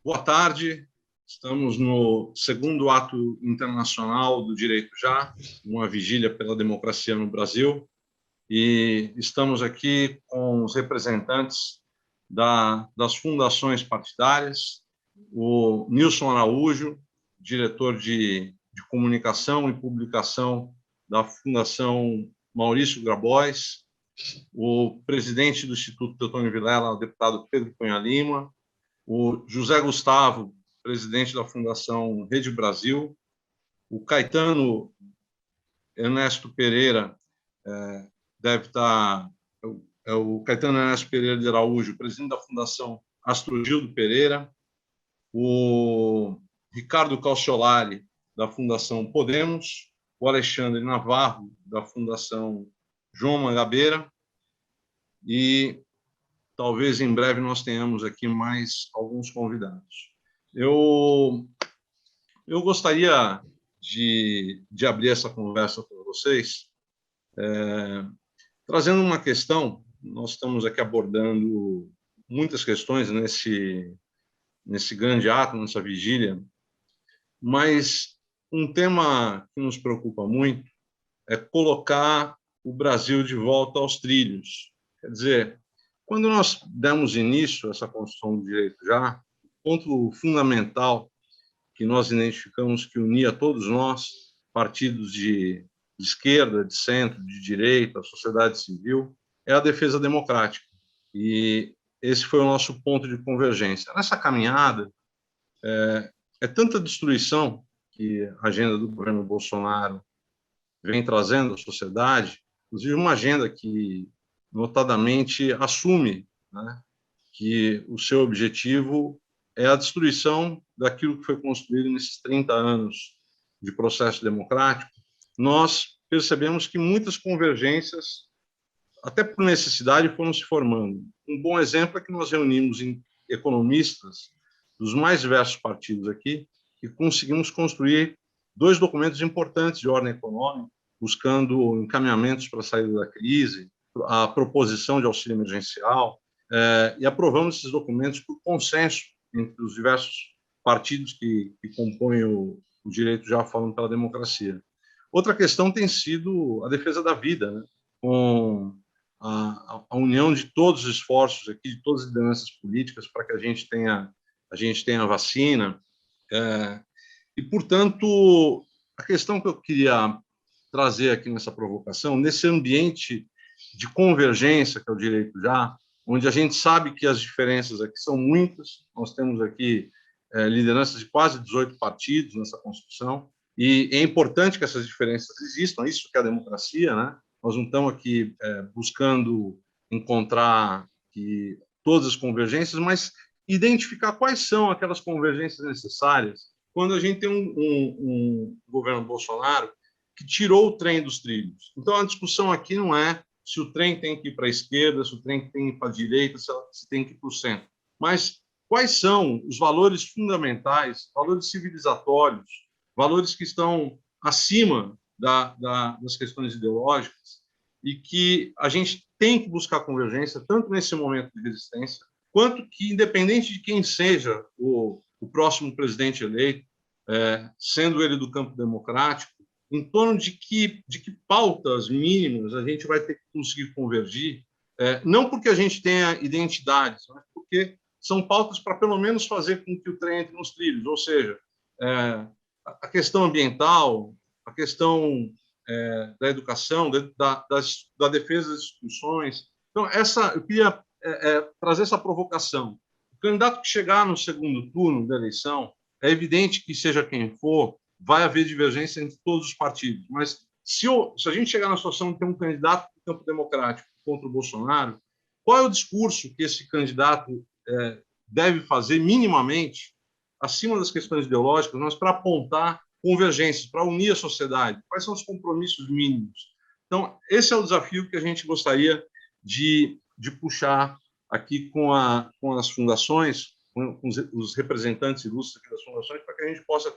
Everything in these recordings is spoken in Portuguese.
Boa tarde, estamos no segundo ato internacional do Direito Já, uma vigília pela democracia no Brasil, e estamos aqui com os representantes das fundações partidárias, o Nilson Araújo, diretor de comunicação e publicação da Fundação Maurício Grabois, o presidente do Instituto Teotônio Vilela, o deputado Pedro Cunha Lima, o José Gustavo, presidente da Fundação Rede Brasil, o Caetano Ernesto Pereira, o Caetano Ernesto Pereira de Araújo, presidente da Fundação Astrogildo Pereira, o Ricardo Calciolari, da Fundação Podemos, o Alexandre Navarro, da Fundação João Mangabeira, e talvez em breve nós tenhamos aqui mais alguns convidados. Eu gostaria de abrir essa conversa com vocês, trazendo uma questão. Nós estamos aqui abordando muitas questões nesse grande ato, nessa vigília, mas um tema que nos preocupa muito é colocar o Brasil de volta aos trilhos. Quer dizer, quando nós demos início a essa construção do direito já, o ponto fundamental que nós identificamos que unia todos nós, partidos de esquerda, de centro, de direita, a sociedade civil, é a defesa democrática. E esse foi o nosso ponto de convergência. Nessa caminhada, é tanta destruição que a agenda do governo Bolsonaro vem trazendo à sociedade, inclusive uma agenda que, notadamente, assume, né, que o seu objetivo é a destruição daquilo que foi construído nesses 30 anos de processo democrático. Nós percebemos que muitas convergências, até por necessidade, foram se formando. Um bom exemplo é que nós reunimos economistas dos mais diversos partidos aqui e conseguimos construir 2 documentos importantes de ordem econômica, buscando encaminhamentos para a saída da crise, a proposição de auxílio emergencial, e aprovamos esses documentos por consenso entre os diversos partidos que compõem o direito já falando pela democracia. Outra questão tem sido a defesa da vida, né? Com a união de todos os esforços aqui, de todas as lideranças políticas, para que a gente tenha vacina. E, portanto, a questão que eu queria trazer aqui nessa provocação, nesse ambiente de convergência, que é o direito já, onde a gente sabe que as diferenças aqui são muitas, nós temos aqui lideranças de quase 18 partidos nessa construção, e é importante que essas diferenças existam, isso que é a democracia, né? Nós não estamos aqui buscando encontrar todas as convergências, mas identificar quais são aquelas convergências necessárias quando a gente tem um governo Bolsonaro que tirou o trem dos trilhos. Então, a discussão aqui não é se o trem tem que ir para a esquerda, se o trem tem que ir para a direita, se tem que ir para o centro. Mas quais são os valores fundamentais, valores civilizatórios, valores que estão acima das questões ideológicas e que a gente tem que buscar convergência, tanto nesse momento de resistência, quanto que, independente de quem seja o próximo presidente eleito, sendo ele do campo democrático, em torno de que pautas mínimas a gente vai ter que conseguir convergir, não porque a gente tenha identidades, mas porque são pautas para, pelo menos, fazer com que o trem entre nos trilhos, ou seja, a questão ambiental, a questão da educação, da defesa das instituições. Então, eu queria trazer essa provocação. O candidato que chegar no segundo turno da eleição, é evidente que, seja quem for, vai haver divergência entre todos os partidos, mas se a gente chegar na situação de ter um candidato do campo democrático contra o Bolsonaro, qual é o discurso que esse candidato deve fazer minimamente, acima das questões ideológicas, mas para apontar convergências, para unir a sociedade? Quais são os compromissos mínimos? Então, esse é o desafio que a gente gostaria de puxar aqui com as fundações, com os representantes ilustres aqui das fundações, para que a gente possa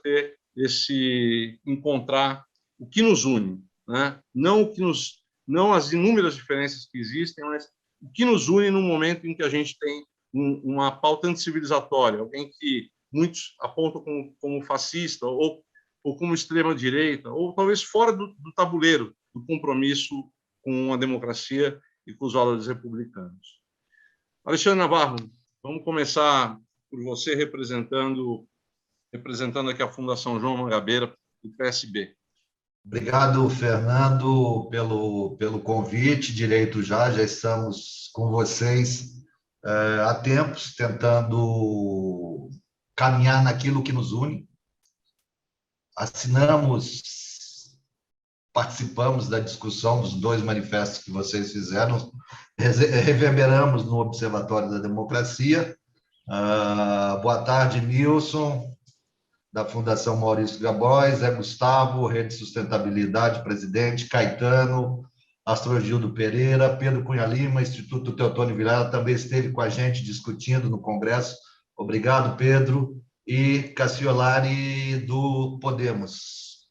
encontrar o que nos une, né? Não as inúmeras diferenças que existem, mas o que nos une no momento em que a gente tem uma pauta anticivilizatória, alguém que muitos apontam como fascista ou como extrema-direita, ou talvez fora do tabuleiro do compromisso com a democracia e com os valores republicanos. Alexandre Navarro, vamos começar por você representando aqui a Fundação João Mangabeira, do PSB. Obrigado, Fernando, pelo convite. Direito já estamos com vocês há tempos, tentando caminhar naquilo que nos une. Participamos da discussão dos 2 manifestos que vocês fizeram, reverberamos no Observatório da Democracia. Boa tarde, Nilson, da Fundação Maurício Grabois, Zé Gustavo, Rede Sustentabilidade, presidente, Caetano, Astrogildo Pereira, Pedro Cunha Lima, Instituto Teotônio Vilela, também esteve com a gente discutindo no Congresso. Obrigado, Pedro. E Cassiolari, do Podemos.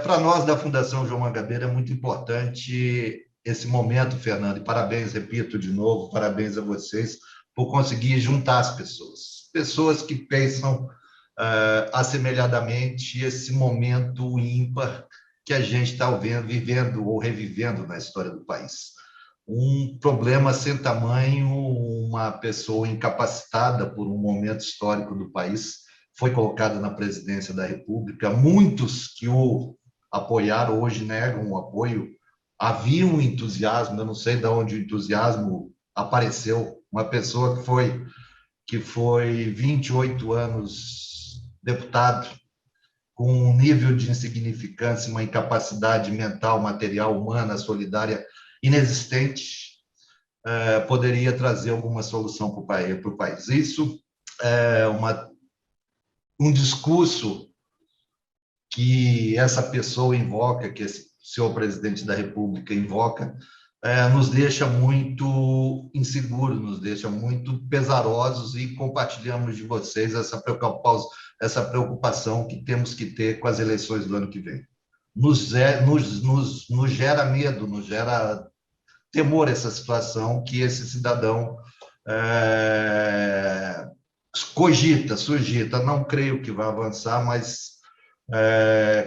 Para nós, da Fundação João Mangabeira, é muito importante esse momento, Fernando, e parabéns, repito de novo, parabéns a vocês por conseguir juntar as pessoas que pensam assemelhadamente esse momento ímpar que a gente está vivendo ou revivendo na história do país. Um problema sem tamanho, uma pessoa incapacitada por um momento histórico do país, foi colocada na presidência da República. Muitos que o apoiaram hoje negam o apoio. Havia um entusiasmo, eu não sei de onde o entusiasmo apareceu. Uma pessoa que foi 28 anos deputado, com um nível de insignificância, uma incapacidade mental, material, humana, solidária inexistente, poderia trazer alguma solução para o país. Isso é um discurso que essa pessoa invoca, que esse senhor presidente da República invoca, nos deixa muito inseguros, nos deixa muito pesarosos, e compartilhamos de vocês essa preocupação que temos que ter com as eleições do ano que vem. Nos gera medo, nos gera temor essa situação que esse cidadão sugita, não creio que vai avançar, mas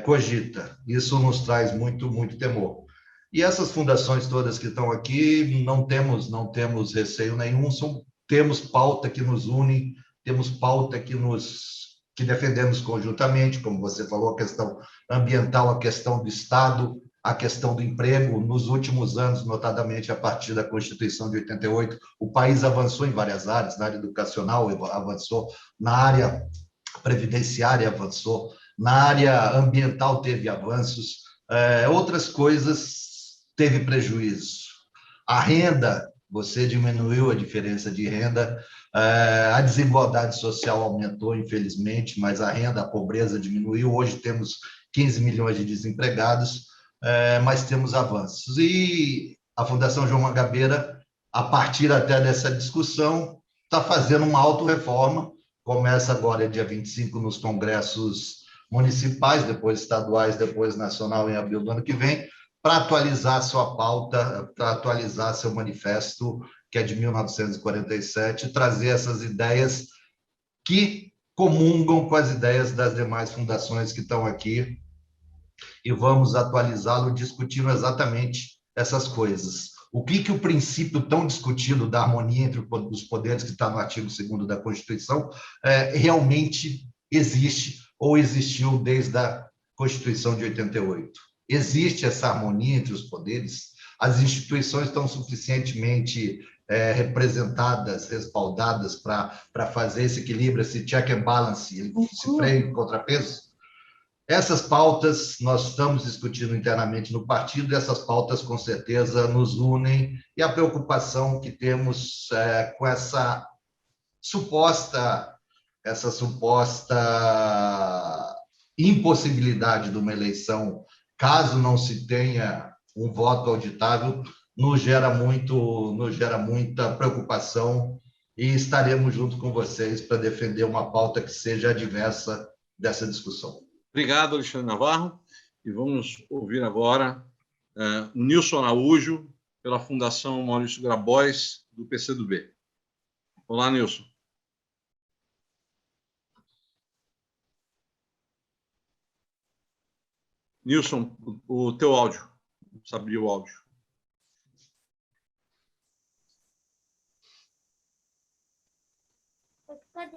cogita. Isso nos traz muito, muito temor. E essas fundações todas que estão aqui, não temos receio nenhum, temos pauta que nos une, temos pauta que defendemos conjuntamente, como você falou, a questão ambiental, a questão do Estado, a questão do emprego. Nos últimos anos, notadamente a partir da Constituição de 88, o país avançou em várias áreas, na área educacional avançou, na área previdenciária avançou, na área ambiental teve avanços, outras coisas teve prejuízo. A renda, você diminuiu a diferença de renda, a desigualdade social aumentou, infelizmente, mas a renda, a pobreza diminuiu. Hoje temos 15 milhões de desempregados, mas temos avanços. E a Fundação João Mangabeira, a partir até dessa discussão, está fazendo uma autorreforma. Começa agora, dia 25, nos congressos municipais, depois estaduais, depois nacional, em abril do ano que vem, para atualizar sua pauta, para atualizar seu manifesto, que é de 1947, trazer essas ideias que comungam com as ideias das demais fundações que estão aqui, e vamos atualizá-lo discutindo exatamente essas coisas. O que o princípio tão discutido da harmonia entre os poderes, que está no artigo 2º da Constituição, realmente existe ou existiu desde a Constituição de 88. Existe essa harmonia entre os poderes? As instituições estão suficientemente representadas, respaldadas para fazer esse equilíbrio, esse check and balance, esse freio e contrapeso? Essas pautas nós estamos discutindo internamente no partido, e essas pautas com certeza nos unem, e a preocupação que temos com essa suposta impossibilidade de uma eleição, caso não se tenha um voto auditável, nos gera muita preocupação, e estaremos junto com vocês para defender uma pauta que seja adversa dessa discussão. Obrigado, Alexandre Navarro. E vamos ouvir agora o Nilson Araújo, pela Fundação Maurício Grabois, do PCdoB. Olá, Nilson. Nilson, o teu áudio. Precisa abrir o áudio.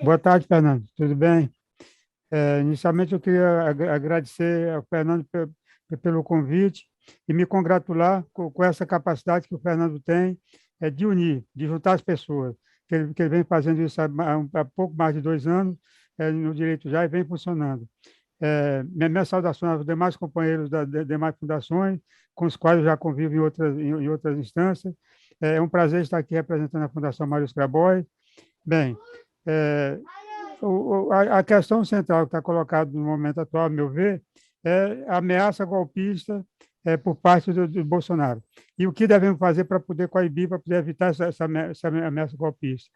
Boa tarde, Fernando. Tudo bem? Inicialmente, eu queria agradecer ao Fernando pelo convite e me congratular com essa capacidade que o Fernando tem de unir, de juntar as pessoas, que ele vem fazendo isso há pouco mais de 2 anos no Direito Já e vem funcionando. Minha saudação aos demais companheiros das demais fundações, com os quais eu já convivo em outras instâncias. É um prazer estar aqui representando a Fundação Mário Grabois. Bem, a questão central que está colocada no momento atual, a meu ver, é a ameaça golpista por parte do Bolsonaro. E o que devemos fazer para poder coibir, para poder evitar essa ameaça golpista?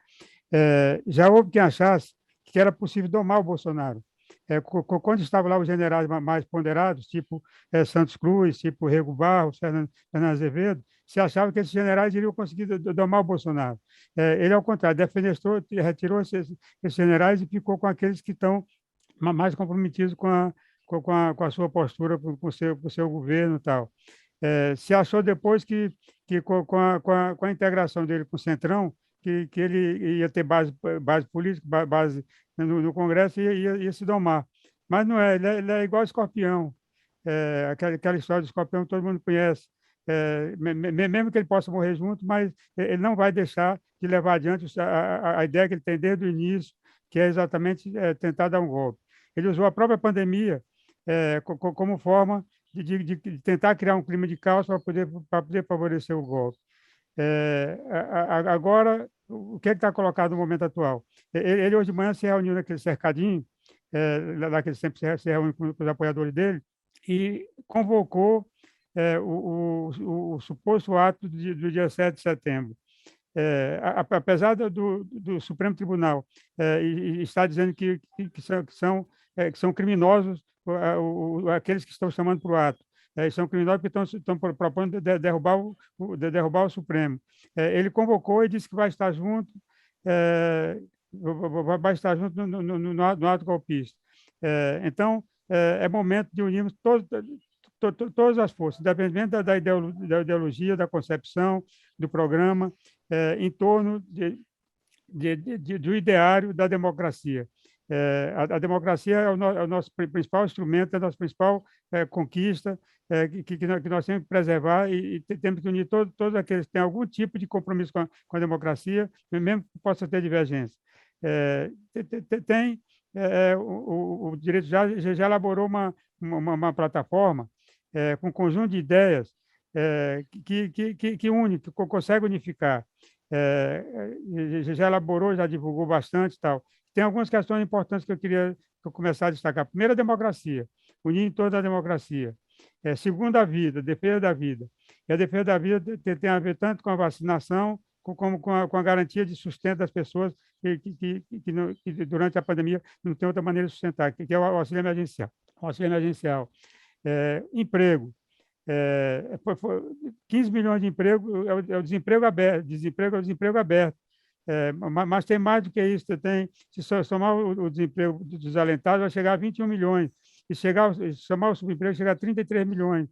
Já houve quem achasse que era possível domar o Bolsonaro. Quando estavam lá os generais mais ponderados, tipo Santos Cruz, tipo Rego Barros, Fernando Azevedo, se achava que esses generais iriam conseguir domar o Bolsonaro. Ele, ao contrário, defenestrou, retirou esses generais e ficou com aqueles que estão mais comprometidos com a sua postura, com o seu governo e tal. Se achou depois que com a integração dele com o Centrão, que ele ia ter base política, base no Congresso e ia se domar. Mas não é, ele é igual Escorpião. Aquela história do Escorpião que todo mundo conhece. Mesmo que ele possa morrer junto, mas ele não vai deixar de levar adiante a ideia que ele tem desde o início, que é exatamente tentar dar um golpe. Ele usou a própria pandemia como forma de tentar criar um clima de caos para poder favorecer o golpe. Agora, o que está colocado no momento atual? Ele hoje de manhã se reuniu naquele cercadinho, lá que ele sempre se reúne com os apoiadores dele, e convocou o suposto ato do dia 7 de setembro. Apesar do Supremo Tribunal estar dizendo que são criminosos aqueles que estão chamando para o ato, são criminosos porque estão propondo derrubar o Supremo. Ele convocou e disse que vai estar junto, no ato golpista. Então, é momento de unirmos todas as forças, independente da ideologia, da concepção, do programa, em torno do ideário da democracia. A democracia é o nosso principal instrumento, é a nossa principal conquista, que nós temos que preservar e temos que unir todos aqueles que têm algum tipo de compromisso com a democracia, mesmo que possa ter divergência. O Direito já elaborou uma plataforma com um conjunto de ideias que une, que consegue unificar. Já elaborou, já divulgou bastante e tal. Tem algumas questões importantes que eu queria começar a destacar. Primeiro, a democracia, unir em torno da democracia. Segundo, a vida, defesa da vida. E a defesa da vida tem a ver tanto com a vacinação, como com a garantia de sustento das pessoas que durante a pandemia não tem outra maneira de sustentar, que é o auxílio emergencial. O auxílio emergencial. Emprego. 15 milhões de emprego é o desemprego aberto, é o desemprego aberto. Mas tem mais do que isso. Se somar o desemprego dos desalentados, vai chegar a 21 milhões. E somar o subemprego, chegar a 33 milhões.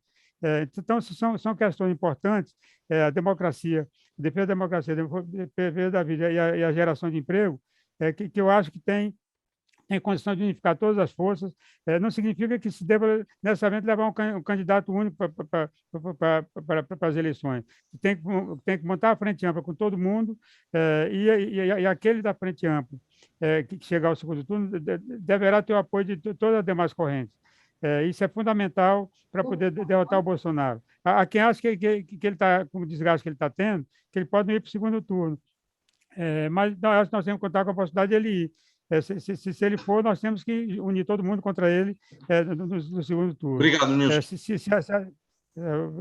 Então, são questões importantes. A democracia, a defesa da democracia, a defesa da vida e a geração de emprego, que eu acho que tem condição de unificar todas as forças. Não significa que se deva necessariamente levar um candidato único para as eleições. Tem que montar a frente ampla com todo mundo, e aquele da frente ampla que chegar ao segundo turno deverá ter o apoio de todas as demais correntes. Isso é fundamental para poder derrotar o Bolsonaro. Há quem acha que ele está, com o desgaste que ele está tendo, que ele pode não ir para o segundo turno. Mas nós temos que contar com a possibilidade de ele ir. Se ele for, nós temos que unir todo mundo contra ele no segundo turno. Obrigado, Nilson.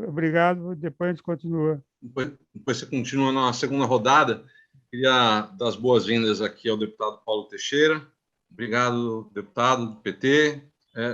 Obrigado. Depois a gente continua. Depois você continua na segunda rodada. Queria dar as boas-vindas aqui ao deputado Paulo Teixeira. Obrigado, deputado do PT.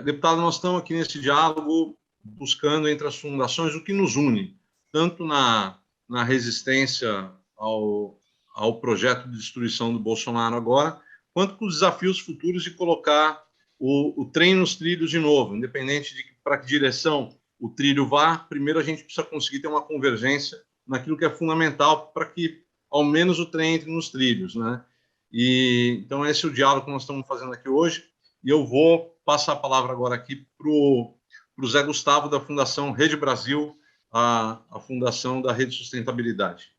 Deputado, nós estamos aqui nesse diálogo buscando entre as fundações o que nos une, tanto na resistência ao projeto de destruição do Bolsonaro agora, quanto com os desafios futuros de colocar o trem nos trilhos de novo, independente de para que direção o trilho vá, primeiro a gente precisa conseguir ter uma convergência naquilo que é fundamental para que, ao menos, o trem entre nos trilhos, né? E, então, esse é o diálogo que nós estamos fazendo aqui hoje, e eu vou passar a palavra agora aqui para o Zé Gustavo, da Fundação Rede Brasil, a fundação da Rede Sustentabilidade.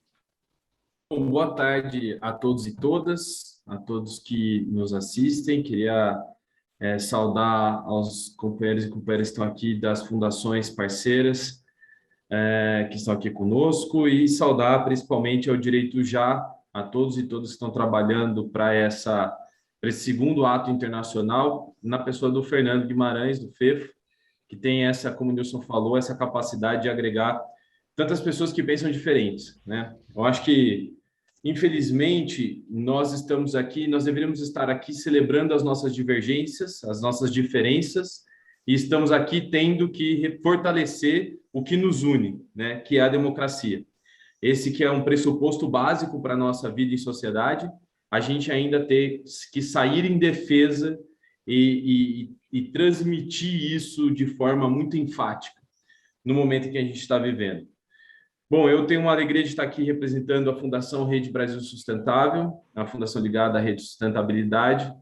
Bom, boa tarde a todos e todas, a todos que nos assistem. Queria saudar aos companheiros e companheiras que estão aqui das fundações parceiras que estão aqui conosco e saudar principalmente ao Direito Já, a todos e todas que estão trabalhando para esse segundo ato internacional, na pessoa do Fernando Guimarães, do FEFO, que tem essa, como o Nilson falou, essa capacidade de agregar tantas pessoas que pensam diferentes, né? Eu acho que, infelizmente, nós estamos aqui, nós deveríamos estar aqui celebrando as nossas divergências, as nossas diferenças, e estamos aqui tendo que fortalecer o que nos une, né? Que é a democracia. Esse que é um pressuposto básico para a nossa vida em sociedade, a gente ainda tem que sair em defesa e transmitir isso de forma muito enfática no momento em que a gente está vivendo. Bom, eu tenho uma alegria de estar aqui representando a Fundação Rede Brasil Sustentável, a fundação ligada à Rede Sustentabilidade,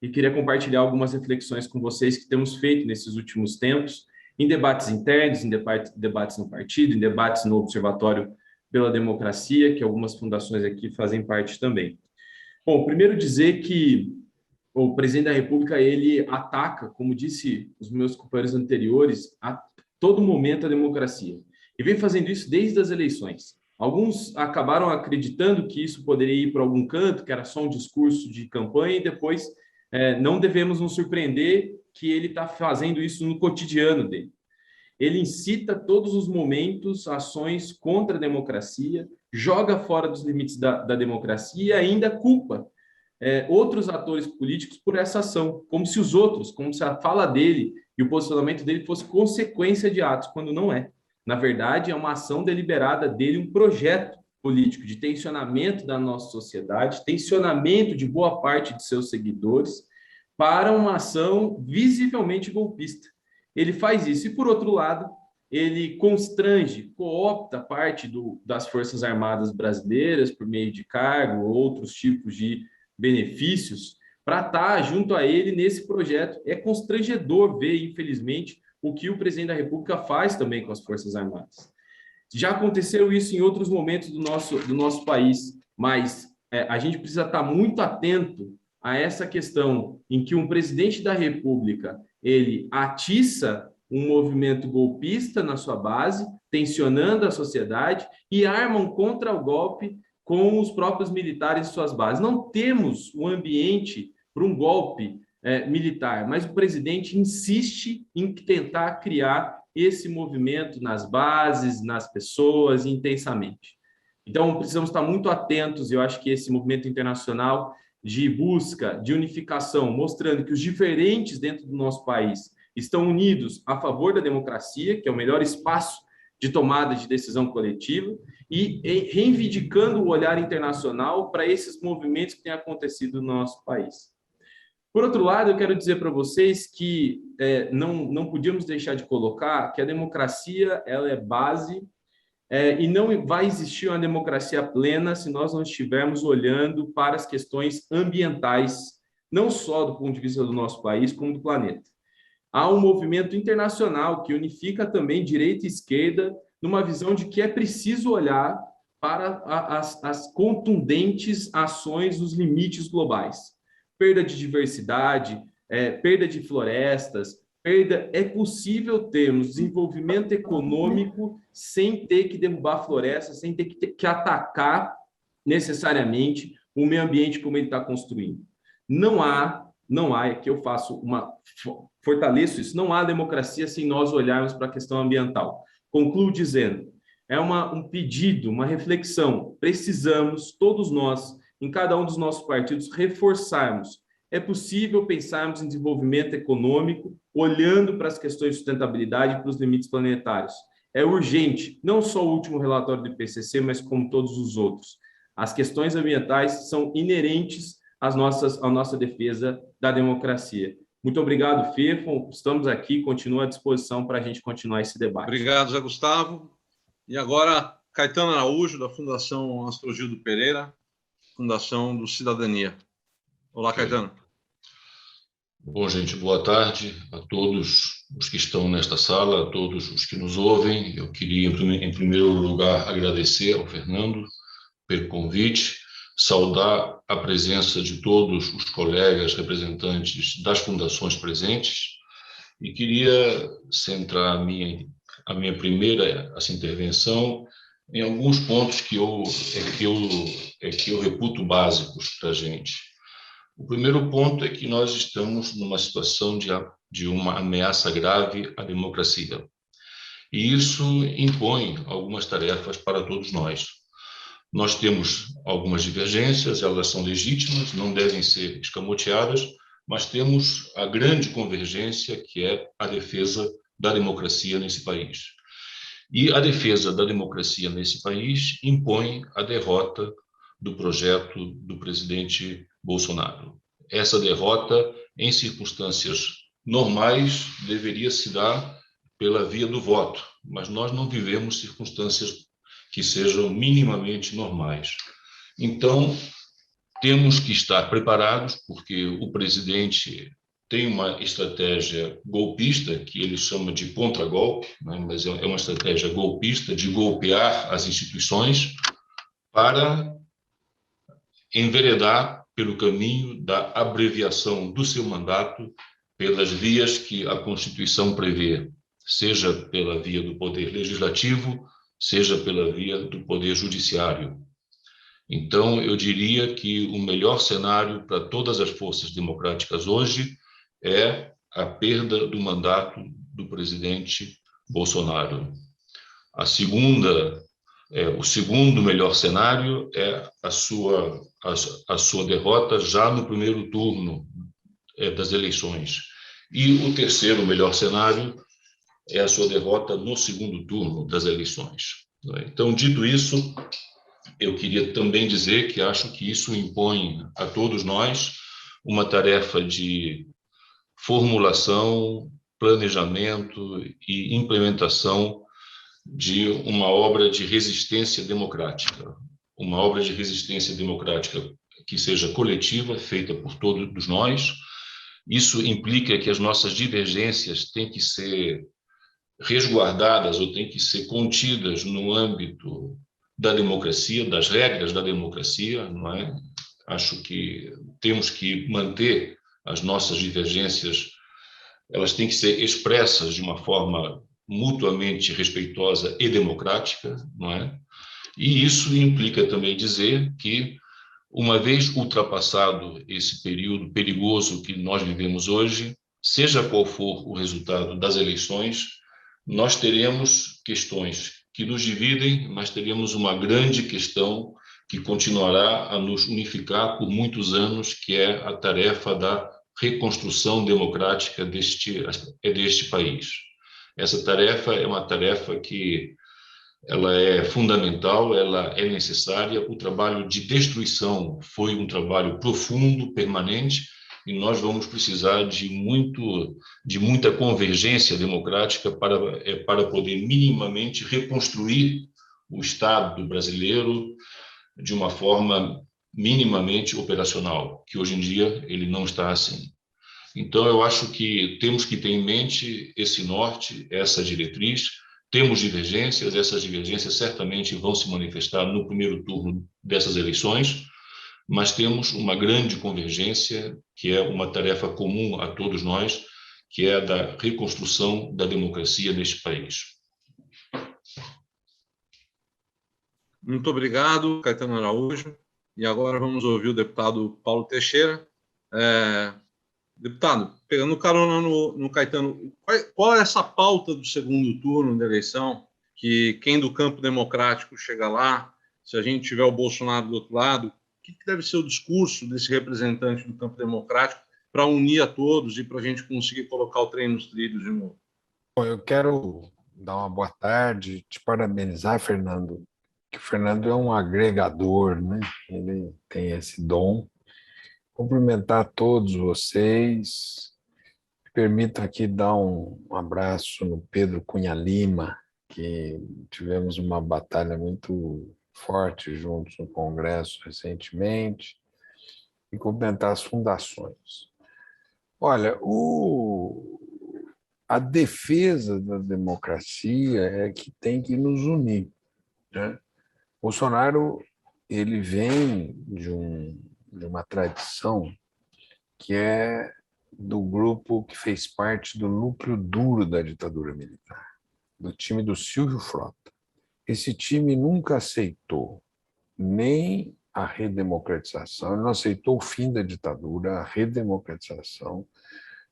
e queria compartilhar algumas reflexões com vocês que temos feito nesses últimos tempos, em debates internos, em debates no partido, em debates no Observatório pela Democracia, que algumas fundações aqui fazem parte também. Bom, primeiro dizer que o presidente da República, ele ataca, como disse os meus companheiros anteriores, a todo momento a democracia. E vem fazendo isso desde as eleições. Alguns acabaram acreditando que isso poderia ir para algum canto, que era só um discurso de campanha, e depois não devemos nos surpreender que ele está fazendo isso no cotidiano dele. Ele incita todos os momentos ações contra a democracia, joga fora dos limites da democracia e ainda culpa outros atores políticos por essa ação, como se a fala dele e o posicionamento dele fosse consequência de atos, quando não é. Na verdade, é uma ação deliberada dele, um projeto político de tensionamento da nossa sociedade, tensionamento de boa parte de seus seguidores para uma ação visivelmente golpista. Ele faz isso. E, por outro lado, ele constrange, coopta parte das Forças Armadas brasileiras por meio de cargo ou outros tipos de benefícios para estar junto a ele nesse projeto. É constrangedor ver, infelizmente, o que o presidente da República faz também com as Forças Armadas. Já aconteceu isso em outros momentos do nosso país, mas a gente precisa estar muito atento a essa questão em que um presidente da República ele atiça um movimento golpista na sua base, tensionando a sociedade e armam contra o golpe com os próprios militares em suas bases. Não temos um ambiente para um golpe militar, mas o presidente insiste em tentar criar esse movimento nas bases, nas pessoas, intensamente. Então, precisamos estar muito atentos, eu acho que esse movimento internacional de busca, de unificação, mostrando que os diferentes dentro do nosso país estão unidos a favor da democracia, que é o melhor espaço de tomada de decisão coletiva, e reivindicando o olhar internacional para esses movimentos que têm acontecido no nosso país. Por outro lado, eu quero dizer para vocês que não podíamos deixar de colocar que a democracia ela é base e não vai existir uma democracia plena se nós não estivermos olhando para as questões ambientais, não só do ponto de vista do nosso país, como do planeta. Há um movimento internacional que unifica também direita e esquerda numa visão de que é preciso olhar para as contundentes ações dos limites globais. Perda de diversidade, perda de florestas, é possível termos desenvolvimento econômico sem ter que derrubar florestas, sem ter que atacar necessariamente o meio ambiente como ele está construindo. Não há, é que eu fortaleço isso, não há democracia sem nós olharmos para a questão ambiental. Concluo dizendo, um pedido, uma reflexão, precisamos, todos nós, em cada um dos nossos partidos, reforçarmos. É possível pensarmos em desenvolvimento econômico, olhando para as questões de sustentabilidade e para os limites planetários. É urgente, não só o último relatório do IPCC, mas como todos os outros. As questões ambientais são inerentes à nossa defesa da democracia. Muito obrigado, Fefo. Estamos aqui, continua à disposição para a gente continuar esse debate. Obrigado, Zé Gustavo. E agora, Caetano Araújo, da Fundação Astrogildo Pereira, Fundação do Cidadania. Olá, Caetano. Bom, gente, boa tarde a todos os que estão nesta sala, a todos os que nos ouvem. Eu queria, em primeiro lugar, agradecer ao Fernando pelo convite, saudar a presença de todos os colegas representantes das fundações presentes e queria centrar a minha primeira intervenção em alguns pontos que eu reputo básicos para a gente. O primeiro ponto é que nós estamos numa situação de uma ameaça grave à democracia. E isso impõe algumas tarefas para todos nós. Nós temos algumas divergências, elas são legítimas, não devem ser escamoteadas, mas temos a grande convergência, que é a defesa da democracia nesse país. E a defesa da democracia nesse país impõe a derrota do projeto do presidente Bolsonaro. Essa derrota, em circunstâncias normais, deveria se dar pela via do voto, mas nós não vivemos circunstâncias que sejam minimamente normais. Então, temos que estar preparados, porque o presidente tem uma estratégia golpista, que ele chama de contragolpe, né? Mas é uma estratégia golpista de golpear as instituições para enveredar pelo caminho da abreviação do seu mandato pelas vias que a Constituição prevê, seja pela via do poder legislativo, seja pela via do poder judiciário. Então, eu diria que o melhor cenário para todas as forças democráticas hoje é a perda do mandato do presidente Bolsonaro. O segundo melhor cenário é a sua derrota já no primeiro turno das eleições. E o terceiro melhor cenário é a sua derrota no segundo turno das eleições. Então, dito isso, eu queria também dizer que acho que isso impõe a todos nós uma tarefa de formulação, planejamento e implementação de uma obra de resistência democrática. Uma obra de resistência democrática que seja coletiva, feita por todos nós. Isso implica que as nossas divergências têm que ser resguardadas ou têm que ser contidas no âmbito da democracia, das regras da democracia, não é? Acho que temos que manter as nossas divergências, elas têm que ser expressas de uma forma mutuamente respeitosa e democrática, não é? E isso implica também dizer que, uma vez ultrapassado esse período perigoso que nós vivemos hoje, seja qual for o resultado das eleições, nós teremos questões que nos dividem, mas teremos uma grande questão que continuará a nos unificar por muitos anos, que é a tarefa da reconstrução democrática deste país. Essa tarefa é uma tarefa que ela é fundamental, ela é necessária. O trabalho de destruição foi um trabalho profundo, permanente, e nós vamos precisar de muita convergência democrática para poder minimamente reconstruir o Estado brasileiro de uma forma minimamente operacional, que hoje em dia ele não está assim. Então, eu acho que temos que ter em mente esse norte, essa diretriz. Temos divergências, essas divergências certamente vão se manifestar no primeiro turno dessas eleições, mas temos uma grande convergência, que é uma tarefa comum a todos nós, que é a da reconstrução da democracia neste país. Muito obrigado, Caetano Araújo. E agora vamos ouvir o deputado Paulo Teixeira. Deputado, pegando carona no Caetano, qual é essa pauta do segundo turno da eleição? Que quem do campo democrático chega lá, se a gente tiver o Bolsonaro do outro lado, o que deve ser o discurso desse representante do campo democrático para unir a todos e para a gente conseguir colocar o trem nos trilhos de novo? Bom, eu quero dar uma boa tarde, te parabenizar, Fernando, que o Fernando é um agregador, né? Ele tem esse dom. Cumprimentar todos vocês, permito aqui dar um abraço no Pedro Cunha Lima, que tivemos uma batalha muito forte juntos no Congresso recentemente, e cumprimentar as fundações. Olha, a defesa da democracia é que tem que nos unir, né? Bolsonaro, ele vem de uma tradição que é do grupo que fez parte do núcleo duro da ditadura militar, do time do Silvio Frota. Esse time nunca aceitou nem a redemocratização, não aceitou o fim da ditadura, a redemocratização,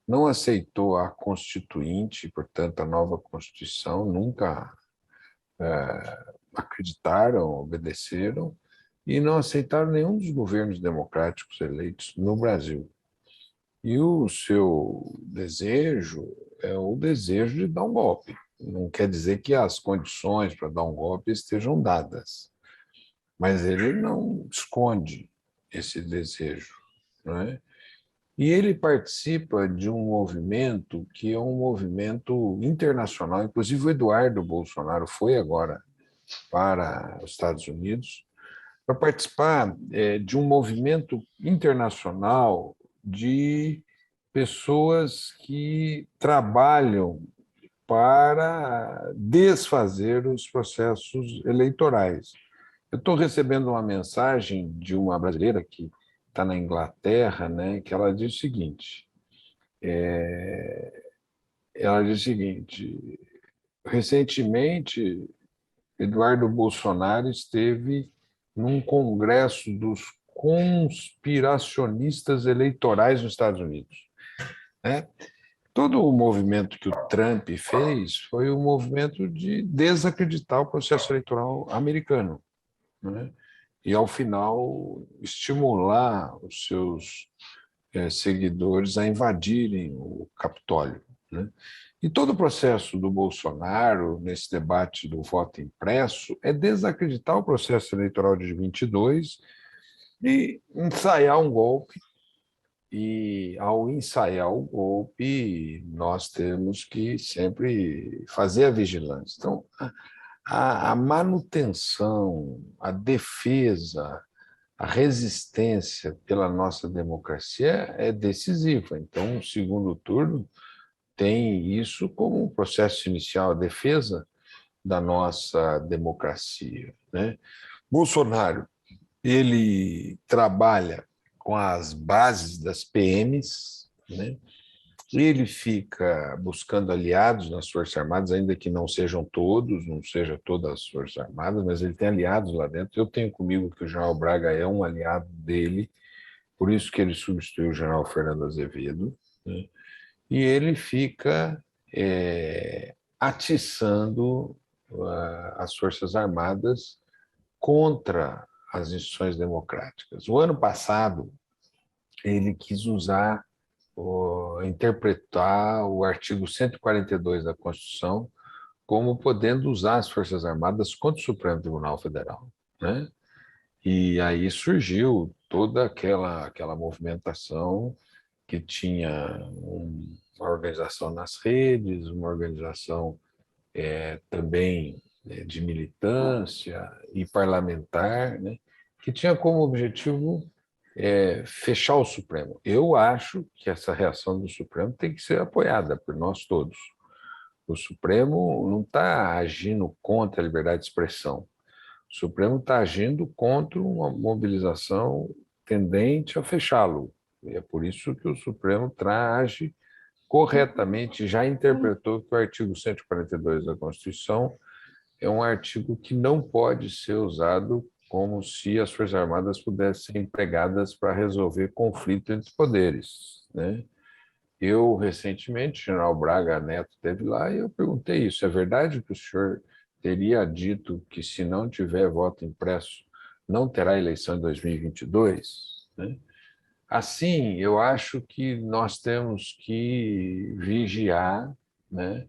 não aceitou a Constituinte, portanto, a nova Constituição, nunca acreditaram, obedeceram, e não aceitaram nenhum dos governos democráticos eleitos no Brasil. E o seu desejo é o desejo de dar um golpe. Não quer dizer que as condições para dar um golpe estejam dadas, mas ele não esconde esse desejo, não é? E ele participa de um movimento que é um movimento internacional. Inclusive, o Eduardo Bolsonaro foi agora para os Estados Unidos para participar de um movimento internacional de pessoas que trabalham para desfazer os processos eleitorais. Eu estou recebendo uma mensagem de uma brasileira que está na Inglaterra, né, que ela diz o seguinte, recentemente, Eduardo Bolsonaro esteve num congresso dos conspiracionistas eleitorais nos Estados Unidos, né? Todo o movimento que o Trump fez foi um movimento de desacreditar o processo eleitoral americano, né? E, ao final, estimular os seus seguidores a invadirem o Capitólio, né? E todo o processo do Bolsonaro, nesse debate do voto impresso, é desacreditar o processo eleitoral de 22 e ensaiar um golpe. E, ao ensaiar o golpe, nós temos que sempre fazer a vigilância. Então, a manutenção, a defesa, a resistência pela nossa democracia é decisiva. Então, o segundo turno tem isso como um processo inicial, a defesa da nossa democracia, né? Bolsonaro, ele trabalha com as bases das PMs, né? Ele fica buscando aliados nas Forças Armadas, ainda que não sejam todos, não seja todas as Forças Armadas, mas ele tem aliados lá dentro. Eu tenho comigo que o general Braga é um aliado dele, por isso que ele substituiu o general Fernando Azevedo, né? E ele fica atiçando as Forças Armadas contra as instituições democráticas. O ano passado, ele quis interpretar o artigo 142 da Constituição como podendo usar as Forças Armadas contra o Supremo Tribunal Federal, né? E aí surgiu toda aquela movimentação que tinha uma organização nas redes, uma organização também de militância e parlamentar, né, que tinha como objetivo fechar o Supremo. Eu acho que essa reação do Supremo tem que ser apoiada por nós todos. O Supremo não está agindo contra a liberdade de expressão. O Supremo está agindo contra uma mobilização tendente a fechá-lo. E é por isso que o Supremo age corretamente, já interpretou que o artigo 142 da Constituição é um artigo que não pode ser usado como se as Forças Armadas pudessem ser empregadas para resolver conflito entre poderes, né? Eu, recentemente, o general Braga Neto esteve lá e eu perguntei isso. É verdade que o senhor teria dito que, se não tiver voto impresso, não terá eleição em 2022? Né? Assim, eu acho que nós temos que vigiar, né,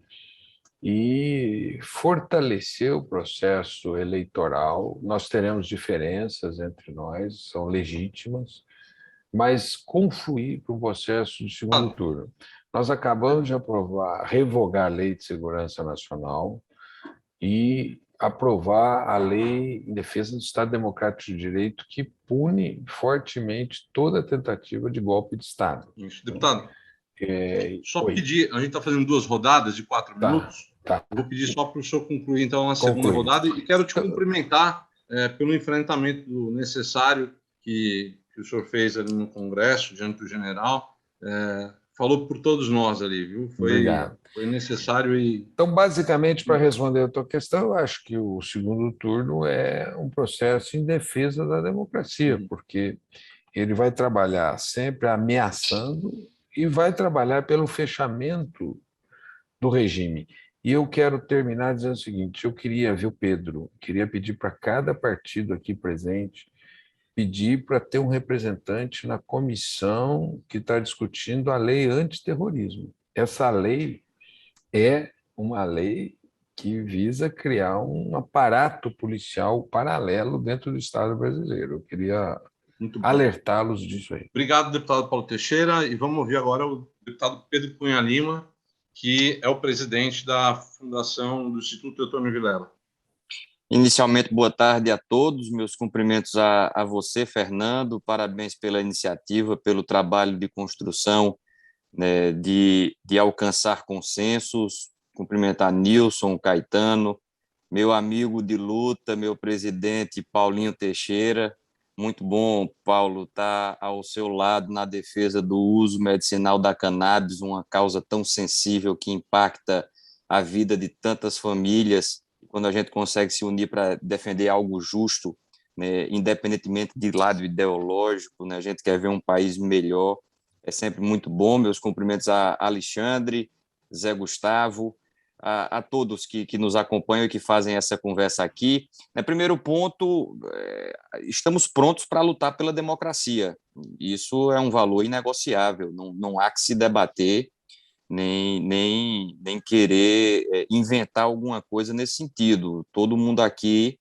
e fortalecer o processo eleitoral. Nós teremos diferenças entre nós, são legítimas, mas confluir para o processo de segundo turno. Nós acabamos de revogar a Lei de Segurança Nacional e aprovar a Lei em Defesa do Estado Democrático de Direito, que pune fortemente toda tentativa de golpe de Estado. Isso. Deputado, só Oi, pedir, a gente está fazendo 2 rodadas de 4 tá, minutos. tá. Eu vou pedir só para o senhor concluir, então, a segunda Concluí. rodada, e quero te cumprimentar pelo enfrentamento necessário que o senhor fez ali no Congresso, diante do general. Falou por todos nós ali, viu? Obrigado. Foi necessário e... Então, basicamente, para responder a tua questão, eu acho que o segundo turno é um processo em defesa da democracia, porque ele vai trabalhar sempre ameaçando e vai trabalhar pelo fechamento do regime. E eu quero terminar dizendo o seguinte: eu queria, viu, Pedro, queria pedir para cada partido aqui presente, pedir para ter um representante na comissão que está discutindo a lei antiterrorismo. Essa lei é uma lei que visa criar um aparato policial paralelo dentro do Estado brasileiro. Eu queria alertá-los disso aí. Obrigado, deputado Paulo Teixeira. E vamos ouvir agora o deputado Pedro Cunha Lima, que é o presidente da Fundação do Instituto Teotônio Vilela. Inicialmente, boa tarde a todos. Meus cumprimentos a você, Fernando. Parabéns pela iniciativa, pelo trabalho de construção, né, de alcançar consensos. Cumprimentar Nilson, Caetano, meu amigo de luta, meu presidente Paulinho Teixeira. Muito bom, Paulo, estar ao seu lado na defesa do uso medicinal da cannabis, uma causa tão sensível que impacta a vida de tantas famílias. Quando a gente consegue se unir para defender algo justo, né, independentemente de lado ideológico, né, a gente quer ver um país melhor, é sempre muito bom. Meus cumprimentos a Alexandre, Zé Gustavo, a todos que nos acompanham e que fazem essa conversa aqui. Primeiro ponto, estamos prontos para lutar pela democracia. Isso é um valor inegociável, não há que se debater, nem querer inventar alguma coisa nesse sentido. Todo mundo aqui,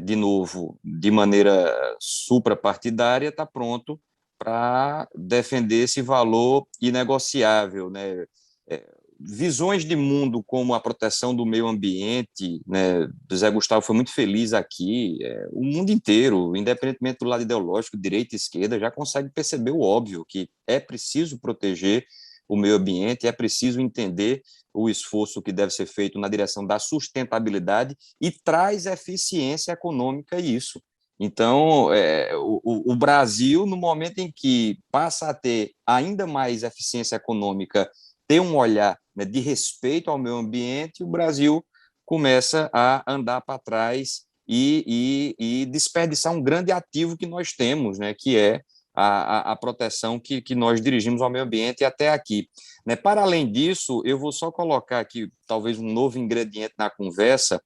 de novo, de maneira suprapartidária, está pronto para defender esse valor inegociável, né? Visões de mundo como a proteção do meio ambiente, né? Zé Gustavo foi muito feliz aqui, o mundo inteiro, independentemente do lado ideológico, direita e esquerda, já consegue perceber o óbvio, que é preciso proteger o meio ambiente, é preciso entender o esforço que deve ser feito na direção da sustentabilidade e traz eficiência econômica isso. Então, o Brasil, no momento em que passa a ter ainda mais eficiência econômica, ter um olhar, né, de respeito ao meio ambiente, o Brasil começa a andar para trás e desperdiçar um grande ativo que nós temos, né, que é a proteção que nós dirigimos ao meio ambiente até aqui. Né? Para além disso, eu vou só colocar aqui talvez um novo ingrediente na conversa,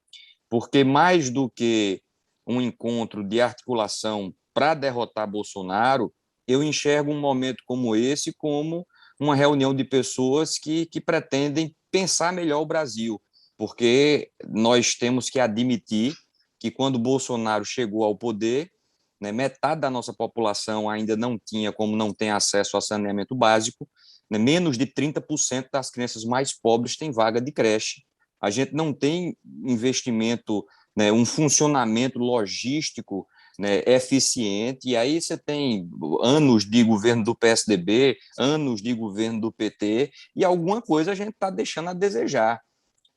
porque mais do que um encontro de articulação para derrotar Bolsonaro, eu enxergo um momento como esse como uma reunião de pessoas que pretendem pensar melhor o Brasil, porque nós temos que admitir que quando Bolsonaro chegou ao poder, né, metade da nossa população ainda não tinha, como não tem acesso a saneamento básico, né, menos de 30% das crianças mais pobres têm vaga de creche. A gente não tem investimento, né, um funcionamento logístico, né, eficiente, e aí você tem anos de governo do PSDB, anos de governo do PT, e alguma coisa a gente está deixando a desejar.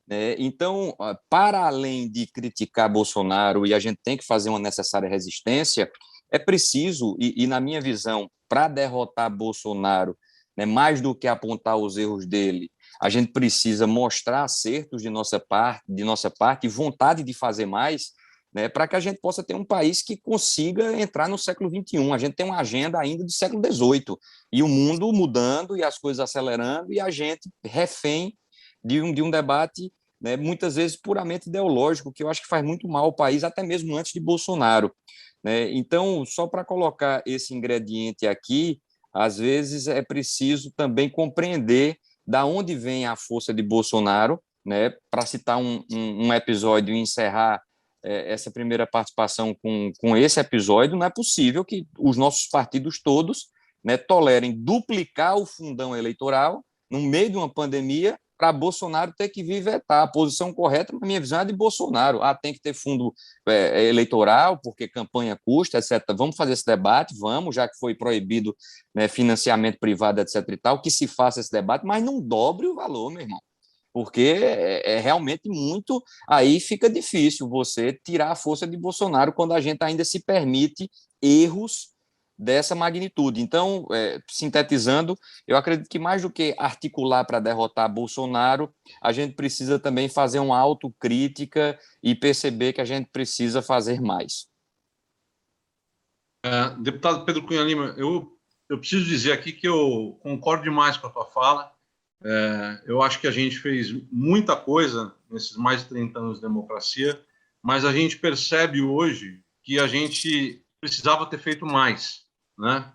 Né? Então, para além de criticar Bolsonaro, e a gente tem que fazer uma necessária resistência, é preciso, e na minha visão, para derrotar Bolsonaro, né, mais do que apontar os erros dele, a gente precisa mostrar acertos de nossa parte e vontade de fazer mais, né, para que a gente possa ter um país que consiga entrar no século XXI. A gente tem uma agenda ainda do século XVIII, e o mundo mudando, e as coisas acelerando, e a gente refém de um debate, né, muitas vezes puramente ideológico, que eu acho que faz muito mal ao país, até mesmo antes de Bolsonaro. Né? Então, só para colocar esse ingrediente aqui, às vezes é preciso também compreender da onde vem a força de Bolsonaro, né? Para citar um episódio e encerrar essa primeira participação com esse episódio, não é possível que os nossos partidos todos, né, tolerem duplicar o fundão eleitoral no meio de uma pandemia, para Bolsonaro ter que vir vetar. A posição correta, na minha visão, é de Bolsonaro. Tem que ter fundo eleitoral, porque campanha custa, etc. Vamos fazer esse debate, vamos, já que foi proibido, né, financiamento privado, etc. e tal, que se faça esse debate, mas não dobre o valor, meu irmão. Porque é realmente muito... Aí fica difícil você tirar a força de Bolsonaro quando a gente ainda se permite erros dessa magnitude. Então, sintetizando, eu acredito que mais do que articular para derrotar Bolsonaro, a gente precisa também fazer uma autocrítica e perceber que a gente precisa fazer mais. Deputado Pedro Cunha Lima, eu preciso dizer aqui que eu concordo demais com a tua fala. Eu acho que a gente fez muita coisa nesses mais de 30 anos de democracia, mas a gente percebe hoje que a gente precisava ter feito mais, né?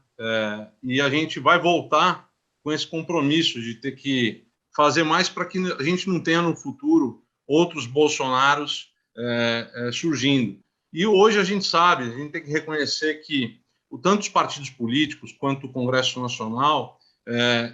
E a gente vai voltar com esse compromisso de ter que fazer mais para que a gente não tenha no futuro outros Bolsonaros surgindo. E hoje a gente sabe, a gente tem que reconhecer que tanto os partidos políticos quanto o Congresso Nacional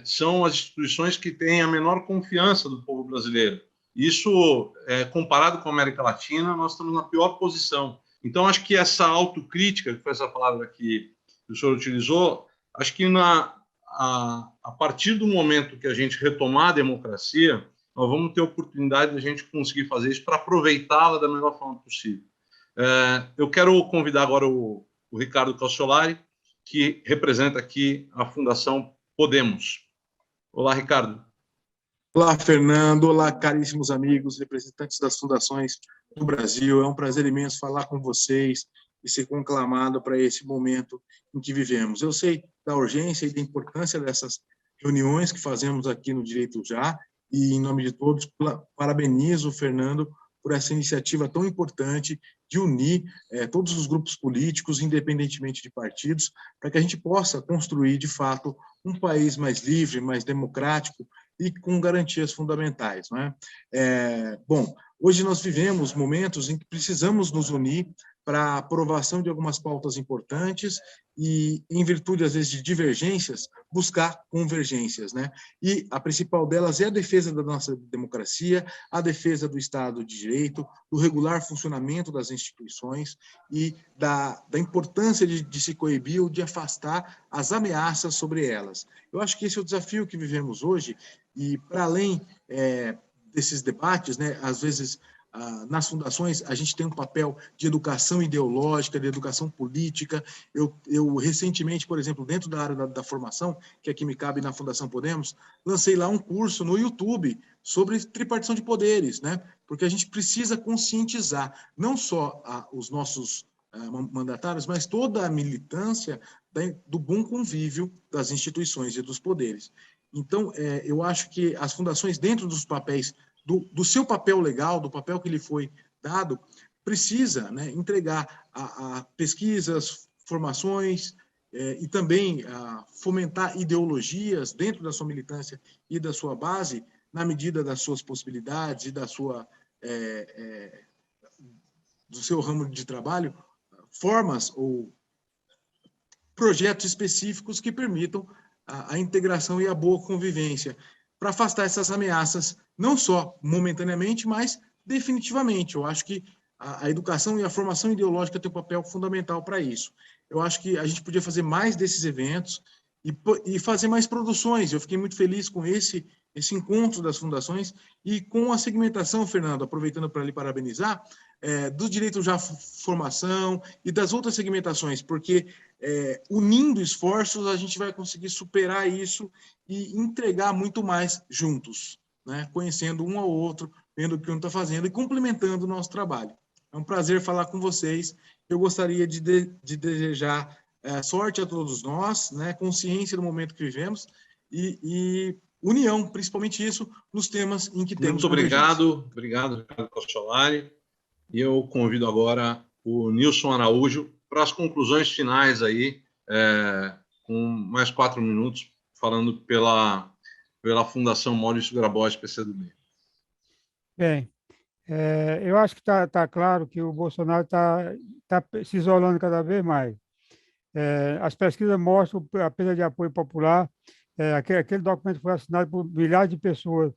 são as instituições que têm a menor confiança do povo brasileiro. Isso, comparado com a América Latina, nós estamos na pior posição. Então, acho que essa autocrítica, que foi essa palavra que o senhor utilizou, acho que a partir do momento que a gente retomar a democracia, nós vamos ter a oportunidade de a gente conseguir fazer isso para aproveitá-la da melhor forma possível. Eu quero convidar agora o Ricardo Calciolari, que representa aqui a Fundação Podemos. Olá, Ricardo. Olá, Fernando. Olá, caríssimos amigos, representantes das fundações do Brasil. É um prazer imenso falar com vocês e ser conclamado para esse momento em que vivemos. Eu sei da urgência e da importância dessas reuniões que fazemos aqui no Direito Já, e, em nome de todos, parabenizo o Fernando por essa iniciativa tão importante de unir todos os grupos políticos, independentemente de partidos, para que a gente possa construir, de fato, um país mais livre, mais democrático e com garantias fundamentais, não é? Bom, hoje nós vivemos momentos em que precisamos nos unir para a aprovação de algumas pautas importantes e, em virtude, às vezes, de divergências, buscar convergências, né? E a principal delas é a defesa da nossa democracia, a defesa do Estado de Direito, do regular funcionamento das instituições e da importância de se coibir ou de afastar as ameaças sobre elas. Eu acho que esse é o desafio que vivemos hoje e, para além desses debates, né, às vezes, nas fundações, a gente tem um papel de educação ideológica, de educação política. Eu recentemente, por exemplo, dentro da área da formação, que aqui me cabe na Fundação Podemos, lancei lá um curso no YouTube sobre tripartição de poderes, né? Porque a gente precisa conscientizar não só os nossos mandatários, mas toda a militância do bom convívio das instituições e dos poderes. Então, eu acho que as fundações, dentro dos papéis do seu papel legal, do papel que lhe foi dado, precisa, né, entregar a pesquisas, formações e também fomentar ideologias dentro da sua militância e da sua base, na medida das suas possibilidades e do seu ramo de trabalho, formas ou projetos específicos que permitam a integração e a boa convivência, para afastar essas ameaças, não só momentaneamente, mas definitivamente. Eu acho que a educação e a formação ideológica têm um papel fundamental para isso. Eu acho que a gente podia fazer mais desses eventos e fazer mais produções. Eu fiquei muito feliz com esse encontro das fundações e com a segmentação, Fernando, aproveitando para lhe parabenizar, do direito já à formação e das outras segmentações, porque unindo esforços a gente vai conseguir superar isso e entregar muito mais juntos, né? Conhecendo um ao outro, vendo o que um está fazendo e complementando o nosso trabalho. É um prazer falar com vocês. Eu gostaria de desejar sorte a todos nós, né? Consciência do momento que vivemos e união, principalmente isso, nos temas em que temos. Muito obrigado, Ricardo Calciolari. E eu convido agora o Nilson Araújo para as conclusões finais aí, com mais 4 minutos, falando pela Fundação Maurício Grabois, PCdoB. Bem, eu acho que está claro que o Bolsonaro está se isolando cada vez mais. As pesquisas mostram a perda de apoio popular Aquele documento foi assinado por milhares de pessoas,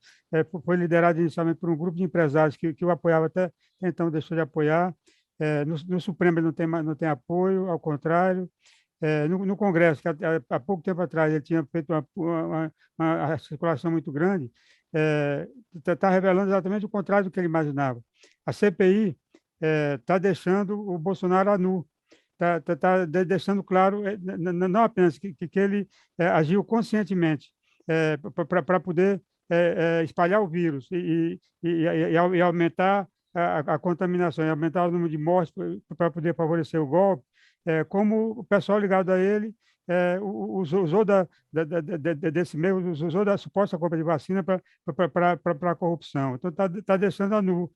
foi liderado inicialmente por um grupo de empresários que o apoiava até então deixou de apoiar. No Supremo ele não tem apoio, ao contrário. No Congresso, que há pouco tempo atrás ele tinha feito uma circulação muito grande, está revelando exatamente o contrário do que ele imaginava. A CPI está deixando o Bolsonaro nu, está deixando claro, não apenas que ele agiu conscientemente para poder espalhar o vírus e aumentar a contaminação, e aumentar o número de mortes para poder favorecer o golpe, como o pessoal ligado a ele usou desse meio, usou da suposta compra de vacina para a corrupção. Então, está deixando a nu.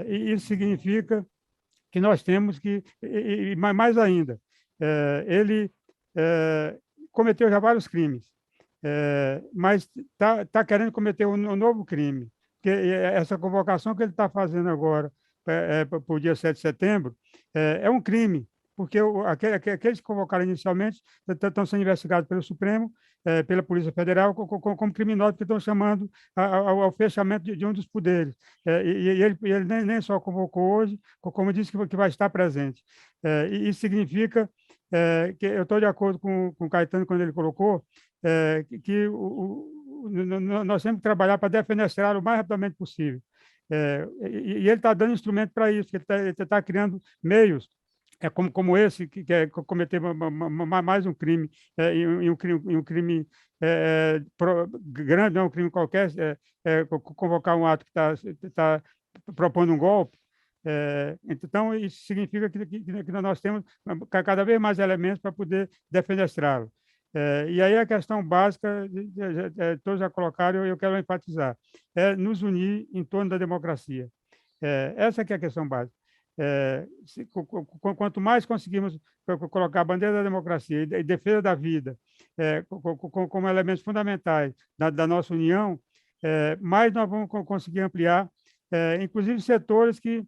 E isso significa que nós temos que, e mais ainda, ele cometeu já vários crimes, mas está querendo cometer um novo crime, porque essa convocação que ele está fazendo agora para o dia 7 de setembro é um crime, porque aqueles que convocaram inicialmente estão sendo investigados pelo Supremo, pela Polícia Federal, como criminosos, que estão chamando ao fechamento de um dos poderes. E ele nem só convocou hoje, como disse que vai estar presente. E isso significa que eu estou de acordo com o Caetano quando ele colocou que nós temos que trabalhar para defenestrar o mais rapidamente possível. E ele está dando instrumento para isso, que ele está criando meios como esse, que é cometer mais um crime, um crime grande, não é um crime qualquer, convocar um ato que está propondo um golpe. Então, isso significa que nós temos cada vez mais elementos para poder defenestrá-lo. E aí a questão básica, todos já colocaram, eu quero enfatizar, é nos unir em torno da democracia. Essa que é a questão básica. Quanto mais conseguimos colocar a bandeira da democracia e defesa da vida como elementos fundamentais da nossa união, mais nós vamos conseguir ampliar, inclusive setores que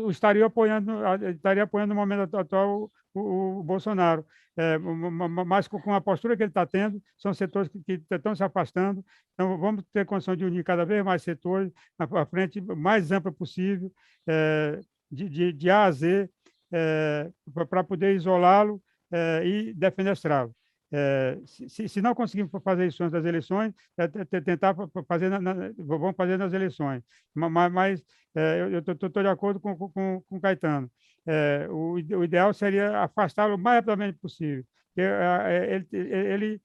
estariam apoiando no momento atual o Bolsonaro, mas com a postura que ele está tendo, são setores que estão se afastando. Então, vamos ter condição de unir cada vez mais setores à frente mais ampla possível, de A a Z, para poder isolá-lo e defenestrá-lo. Se não conseguimos fazer isso antes das eleições, tentar fazer vamos fazer nas eleições. Mas eu estou de acordo com o Caetano. O ideal seria afastá-lo o mais rapidamente possível. Ele,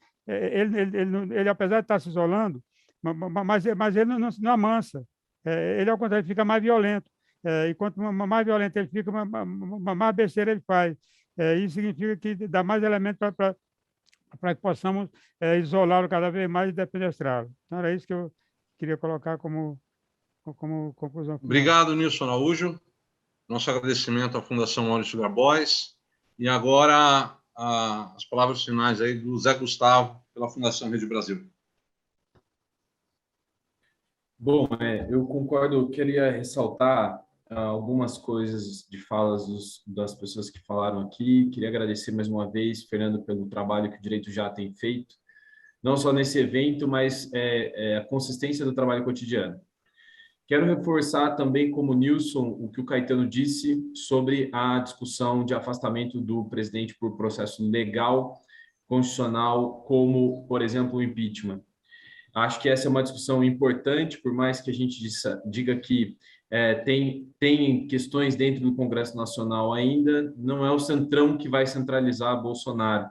apesar de estar se isolando, mas ele não amansa. Ele, ao contrário, fica mais violento. E quanto mais violento ele fica, mais besteira ele faz. Isso significa que dá mais elementos para que possamos isolá-lo cada vez mais e defenestrá-lo. Então, era isso que eu queria colocar como conclusão. Obrigado, Nilson Araújo. Nosso agradecimento à Fundação Maurício Grabois. E agora as palavras finais aí do Zé Gustavo, pela Fundação Rede Brasil. Bom, eu concordo, eu queria ressaltar algumas coisas de falas das pessoas que falaram aqui. Queria agradecer mais uma vez, Fernando, pelo trabalho que o Direito Já tem feito, não só nesse evento, mas a consistência do trabalho cotidiano. Quero reforçar também, como Nilson, o que o Caetano disse sobre a discussão de afastamento do presidente por processo legal, constitucional, como, por exemplo, o impeachment. Acho que essa é uma discussão importante, por mais que a gente diga que tem questões dentro do Congresso Nacional ainda, não é o centrão que vai centralizar Bolsonaro.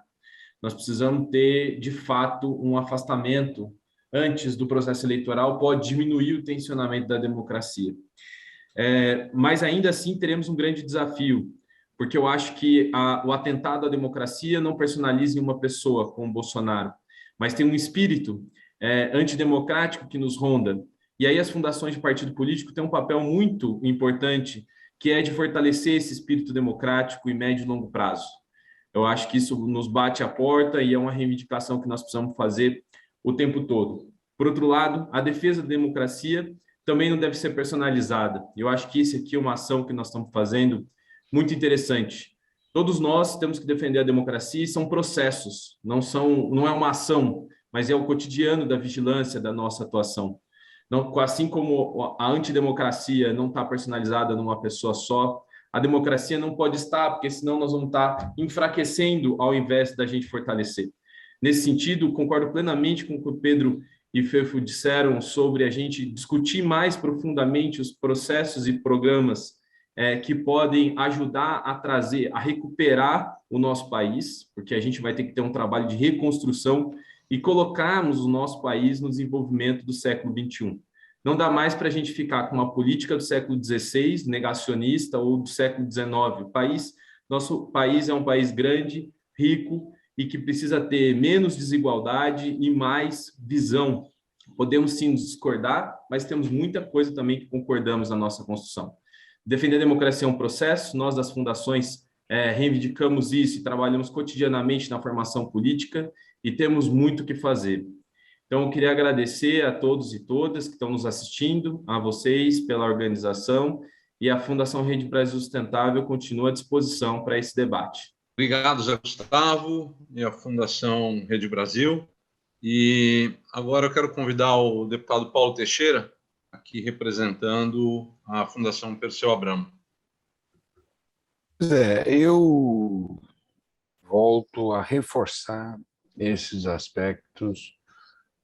Nós precisamos ter, de fato, um afastamento antes do processo eleitoral, pode diminuir o tensionamento da democracia. Mas ainda assim teremos um grande desafio, porque eu acho que o atentado à democracia não personaliza em uma pessoa, como Bolsonaro, mas tem um espírito antidemocrático que nos ronda. E aí as fundações de partido político têm um papel muito importante, que é de fortalecer esse espírito democrático em médio e longo prazo. Eu acho que isso nos bate à porta e é uma reivindicação que nós precisamos fazer o tempo todo. Por outro lado, a defesa da democracia também não deve ser personalizada. Eu acho que isso aqui é uma ação que nós estamos fazendo muito interessante. Todos nós temos que defender a democracia e são processos, não é uma ação, mas é o cotidiano da vigilância da nossa atuação. Não, assim como a antidemocracia não está personalizada numa pessoa só, a democracia não pode estar, porque senão nós vamos estar enfraquecendo ao invés da gente fortalecer. Nesse sentido, concordo plenamente com o que o Pedro e Fefo disseram sobre a gente discutir mais profundamente os processos e programas que podem ajudar a trazer, a recuperar o nosso país, porque a gente vai ter que ter um trabalho de reconstrução e colocarmos o nosso país no desenvolvimento do século XXI. Não dá mais para a gente ficar com uma política do século XVI, negacionista, ou do século XIX. Nosso país é um país grande, rico, e que precisa ter menos desigualdade e mais visão. Podemos sim discordar, mas temos muita coisa também que concordamos na nossa construção. Defender a democracia é um processo, nós das fundações reivindicamos isso e trabalhamos cotidianamente na formação política e temos muito o que fazer. Então, eu queria agradecer a todos e todas que estão nos assistindo, a vocês pela organização, e a Fundação Rede Brasil Sustentável continua à disposição para esse debate. Obrigado, Zé Gustavo e a Fundação Rede Brasil. E agora eu quero convidar o deputado Paulo Teixeira, aqui representando a Fundação Perseu Abramo. Eu volto a reforçar esses aspectos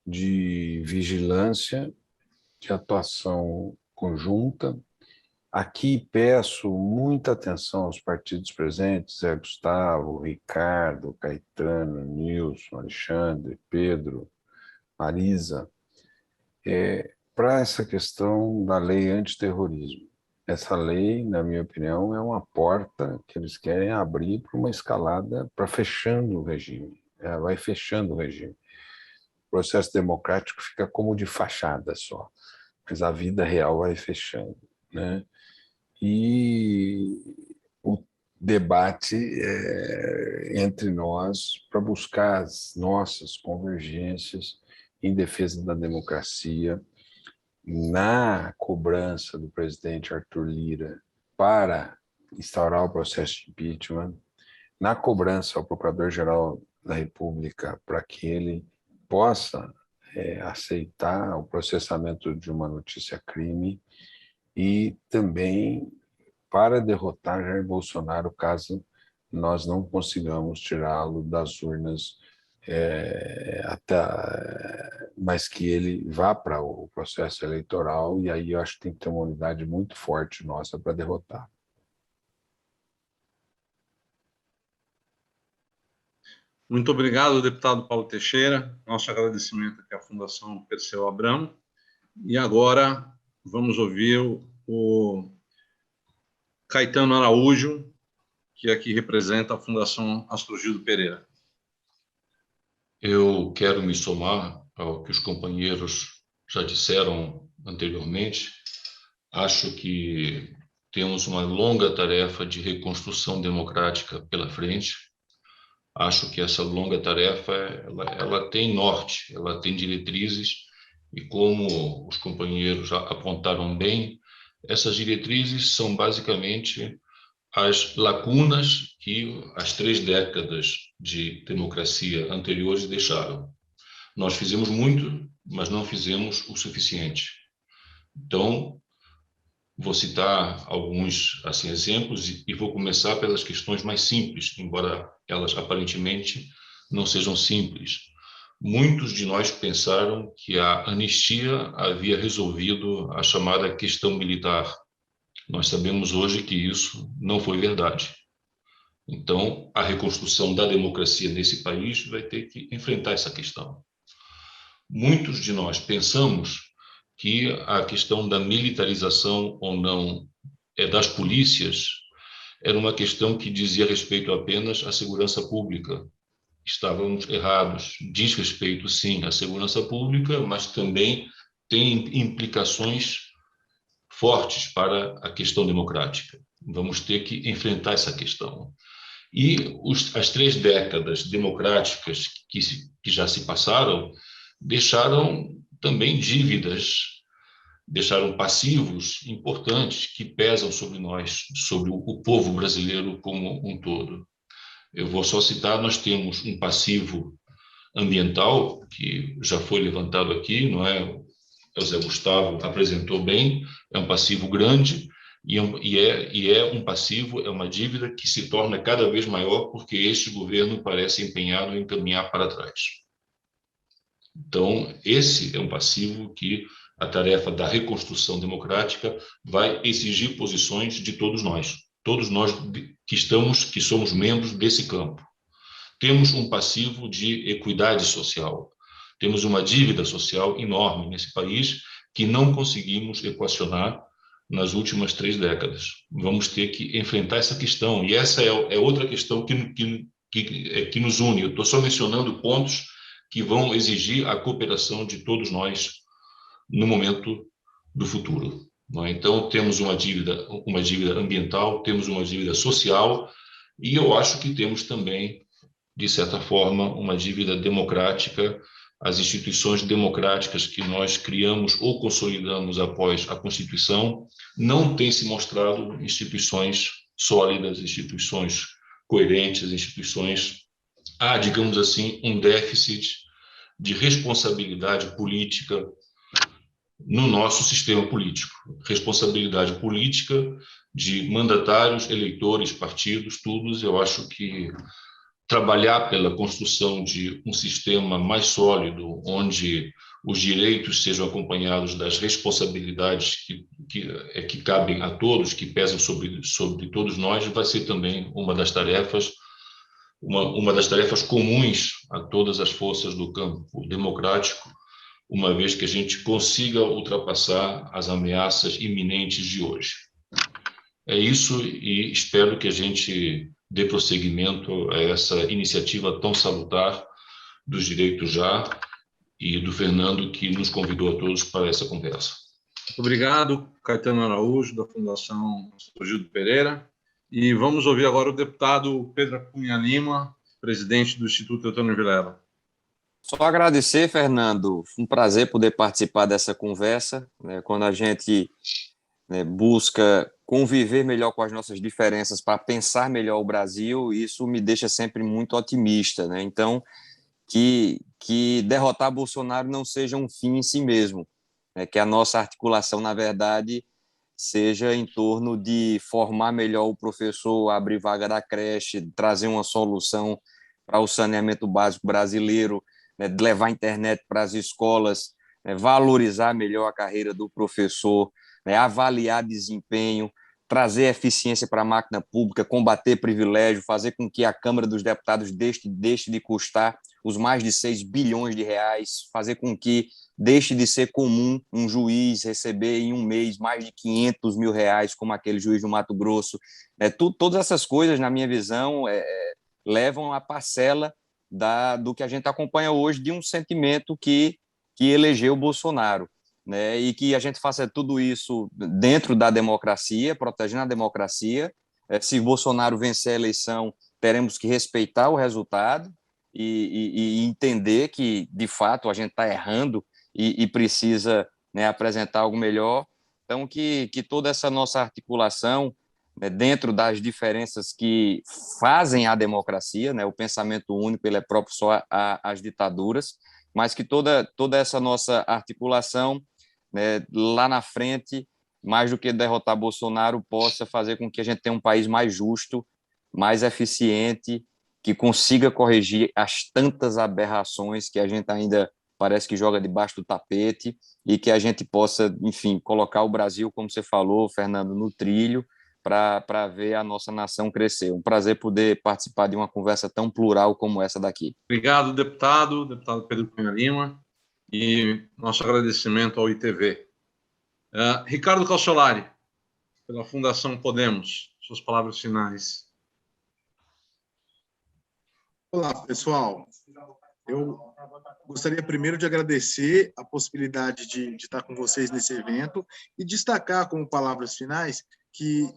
de vigilância, de atuação conjunta. Aqui peço muita atenção aos partidos presentes, Zé Gustavo, Ricardo, Caetano, Nilson, Alexandre, Pedro, Marisa, para essa questão da lei antiterrorismo. Essa lei, na minha opinião, é uma porta que eles querem abrir para uma escalada, para fechando o regime. Ela vai fechando o regime. O processo democrático fica como de fachada só, mas a vida real vai fechando, né? E o debate entre nós para buscar as nossas convergências em defesa da democracia, na cobrança do presidente Arthur Lira para instaurar o processo de impeachment, na cobrança ao Procurador-Geral da República para que ele possa aceitar o processamento de uma notícia-crime e também para derrotar Jair Bolsonaro caso nós não consigamos tirá-lo das urnas, mas que ele vá para o processo eleitoral, e aí eu acho que tem que ter uma unidade muito forte nossa para derrotar. Muito obrigado, deputado Paulo Teixeira. Nosso agradecimento aqui à Fundação Perseu Abramo. E agora vamos ouvir o Caetano Araújo, que aqui representa a Fundação Astrogildo Pereira. Eu quero me somar ao que os companheiros já disseram anteriormente. Acho que temos uma longa tarefa de reconstrução democrática pela frente. Acho que essa longa tarefa ela tem norte, ela tem diretrizes, e como os companheiros já apontaram bem, essas diretrizes são basicamente as lacunas que as 3 décadas de democracia anteriores deixaram. Nós fizemos muito, mas não fizemos o suficiente. Então, vou citar alguns exemplos e vou começar pelas questões mais simples, embora elas aparentemente não sejam simples. Muitos de nós pensaram que a anistia havia resolvido a chamada questão militar. Nós sabemos hoje que isso não foi verdade. Então, a reconstrução da democracia nesse país vai ter que enfrentar essa questão. Muitos de nós pensamos que a questão da militarização ou não das polícias era uma questão que dizia respeito apenas à segurança pública. Estávamos errados. Diz respeito, sim, à segurança pública, mas também tem implicações fortes para a questão democrática. Vamos ter que enfrentar essa questão. E as 3 décadas democráticas que já se passaram deixaram também dívidas deixaram passivos importantes que pesam sobre nós, sobre o povo brasileiro como um todo. Eu vou só citar, nós temos um passivo ambiental, que já foi levantado aqui, não é? O Zé Gustavo apresentou bem, é um passivo grande, e é um passivo, é uma dívida que se torna cada vez maior porque este governo parece empenhado em caminhar para trás. Então, esse é um passivo que a tarefa da reconstrução democrática vai exigir posições de todos nós que somos membros desse campo. Temos um passivo de equidade social, temos uma dívida social enorme nesse país que não conseguimos equacionar nas últimas 3 décadas. Vamos ter que enfrentar essa questão, e essa é outra questão que nos une. Eu estou só mencionando pontos que vão exigir a cooperação de todos nós no momento do futuro. Então, temos uma dívida ambiental, temos uma dívida social, e eu acho que temos também, de certa forma, uma dívida democrática. As instituições democráticas que nós criamos ou consolidamos após a Constituição não têm se mostrado instituições sólidas, instituições coerentes, instituições, digamos assim, um déficit de responsabilidade política no nosso sistema político. Responsabilidade política de mandatários, eleitores, partidos, todos. Eu acho que trabalhar pela construção de um sistema mais sólido, onde os direitos sejam acompanhados das responsabilidades que cabem a todos, que pesam sobre todos nós, vai ser também uma das tarefas comuns a todas as forças do campo democrático, uma vez que a gente consiga ultrapassar as ameaças iminentes de hoje. É isso, e espero que a gente dê prosseguimento a essa iniciativa tão salutar dos Direitos Já e do Fernando, que nos convidou a todos para essa conversa. Muito obrigado, Caetano Araújo, da Fundação Gildo Pereira. E vamos ouvir agora o deputado Pedro Cunha Lima, presidente do Instituto Eutônio Vilela. Só agradecer, Fernando. Um prazer poder participar dessa conversa, né, quando a gente busca conviver melhor com as nossas diferenças para pensar melhor o Brasil, isso me deixa sempre muito otimista, né? Então, que derrotar Bolsonaro não seja um fim em si mesmo, né? Que a nossa articulação, na verdade, seja em torno de formar melhor o professor, abrir vaga da creche, trazer uma solução para o saneamento básico brasileiro, né? Levar a internet para as escolas, né? Valorizar melhor a carreira do professor, né? Avaliar desempenho, trazer eficiência para a máquina pública, combater privilégio, fazer com que a Câmara dos Deputados deixe de custar os mais de 6 bilhões de reais, fazer com que deixe de ser comum um juiz receber em um mês mais de 500 mil reais, como aquele juiz do Mato Grosso. Todas essas coisas, na minha visão, levam a parcela do que a gente acompanha hoje de um sentimento que elegeu o Bolsonaro, né? E que a gente faça tudo isso dentro da democracia, protegendo a democracia. Se Bolsonaro vencer a eleição, teremos que respeitar o resultado e entender que, de fato, a gente está errando e precisa, né, apresentar algo melhor. Então, que toda essa nossa articulação, né, dentro das diferenças que fazem a democracia, né, o pensamento único ele é próprio só às ditaduras, mas que toda essa nossa articulação, né, lá na frente, mais do que derrotar Bolsonaro, possa fazer com que a gente tenha um país mais justo, mais eficiente, que consiga corrigir as tantas aberrações que a gente ainda parece que joga debaixo do tapete, e que a gente possa, enfim, colocar o Brasil, como você falou, Fernando, no trilho, para ver a nossa nação crescer. Um prazer poder participar de uma conversa tão plural como essa daqui. Obrigado, deputado Pedro Cunha Lima, e nosso agradecimento ao ITV. Ricardo Calciolari, pela Fundação Podemos, suas palavras finais. Olá, pessoal. Eu gostaria primeiro de agradecer a possibilidade de estar com vocês nesse evento e destacar como palavras finais que,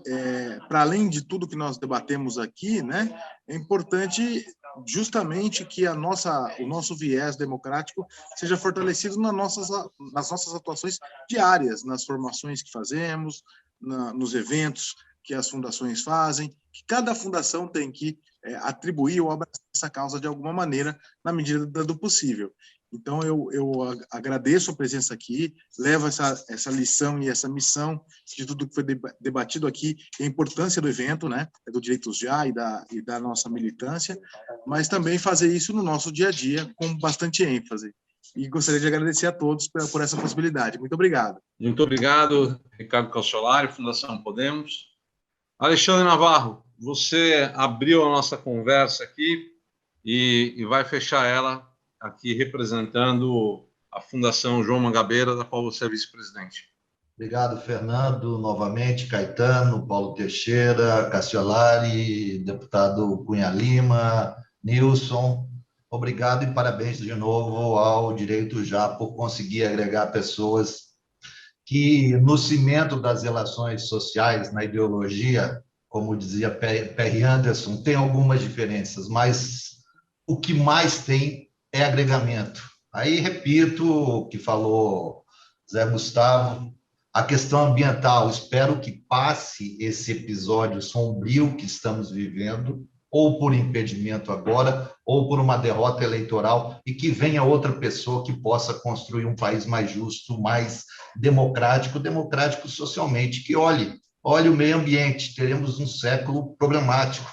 para além de tudo que nós debatemos aqui, né, é importante justamente que o nosso viés democrático seja fortalecido nas nossas atuações diárias, nas formações que fazemos, nos eventos que as fundações fazem, que cada fundação tem que atribuir ou abraçar essa causa de alguma maneira, na medida do possível. Então, eu agradeço a presença aqui, levo essa lição e essa missão de tudo que foi debatido aqui, e a importância do evento, né, do Direitos Já e da nossa militância, mas também fazer isso no nosso dia a dia com bastante ênfase. E gostaria de agradecer a todos por essa possibilidade. Muito obrigado. Muito obrigado, Ricardo Calciolari, Fundação Podemos. Alexandre Navarro, você abriu a nossa conversa aqui e vai fechar ela aqui representando a Fundação João Mangabeira, da qual você é vice-presidente. Obrigado, Fernando, novamente, Caetano, Paulo Teixeira, Casciolari, deputado Cunha Lima, Nilson. Obrigado e parabéns de novo ao Direito Já por conseguir agregar pessoas que, no cimento das relações sociais, na ideologia, como dizia Perry Anderson, tem algumas diferenças, mas o que mais tem é agregamento. Aí, repito o que falou Zé Gustavo, a questão ambiental. Espero que passe esse episódio sombrio que estamos vivendo, ou por impedimento agora, ou por uma derrota eleitoral, e que venha outra pessoa que possa construir um país mais justo, mais democrático socialmente, que olhe o meio ambiente. Teremos um século problemático.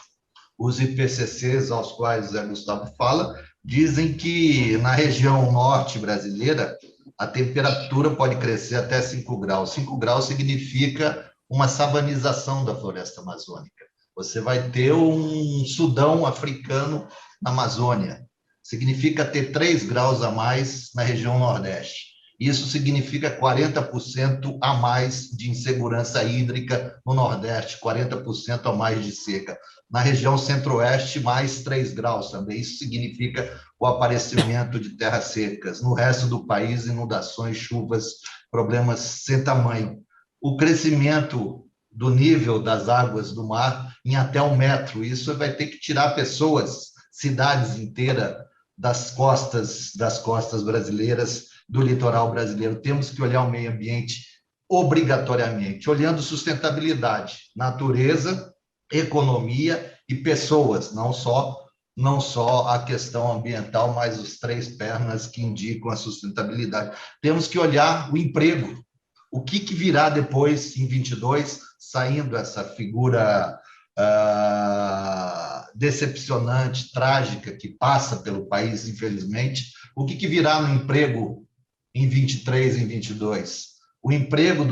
Os IPCCs, aos quais Zé Gustavo fala, dizem que na região norte brasileira a temperatura pode crescer até 5 graus. 5 graus significa uma savanização da floresta amazônica. Você vai ter um Sudão africano na Amazônia. Significa ter 3 graus a mais na região nordeste. Isso significa 40% a mais de insegurança hídrica no Nordeste, 40% a mais de seca. Na região Centro-Oeste, mais 3 graus também. Isso significa o aparecimento de terras secas. No resto do país, inundações, chuvas, problemas sem tamanho. O crescimento do nível das águas do mar em até 1 metro. Isso vai ter que tirar pessoas, cidades inteiras, das costas brasileiras, do litoral brasileiro. Temos que olhar o meio ambiente obrigatoriamente, olhando sustentabilidade, natureza, economia e pessoas, não só a questão ambiental, mas os 3 pernas que indicam a sustentabilidade. Temos que olhar o emprego. O que virá depois, em 22, saindo essa figura decepcionante, trágica, que passa pelo país, infelizmente, o que virá no emprego em 23, em 22? O emprego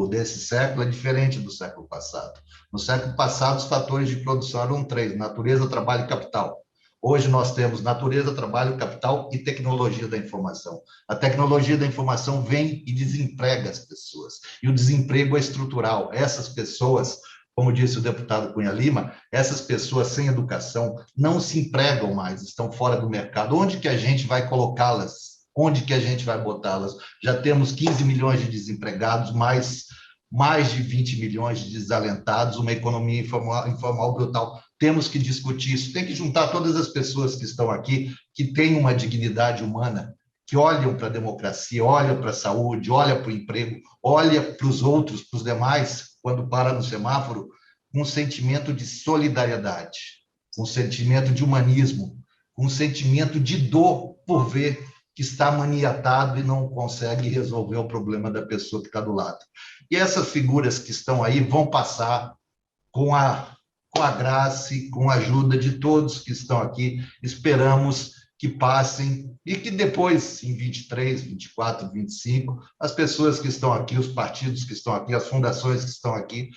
desse século é diferente do século passado. No século passado, os fatores de produção eram 3, natureza, trabalho e capital. Hoje nós temos natureza, trabalho, capital e tecnologia da informação. A tecnologia da informação vem e desemprega as pessoas. E o desemprego é estrutural. Essas pessoas, como disse o deputado Cunha Lima, essas pessoas sem educação não se empregam mais, estão fora do mercado. Onde que a gente vai colocá-las? Onde que a gente vai botá-las? Já temos 15 milhões de desempregados, mais de 20 milhões de desalentados, uma economia informal brutal. Temos que discutir isso, tem que juntar todas as pessoas que estão aqui, que têm uma dignidade humana, que olham para a democracia, olham para a saúde, olham para o emprego, olham para os outros, para os demais, quando para no semáforo, com um sentimento de solidariedade, com um sentimento de humanismo, com um sentimento de dor por ver que está maniatado e não consegue resolver o problema da pessoa que está do lado. E essas figuras que estão aí vão passar com a graça e com a ajuda de todos que estão aqui. Esperamos que passem e que depois, em 23, 24, 25, as pessoas que estão aqui, os partidos que estão aqui, as fundações que estão aqui,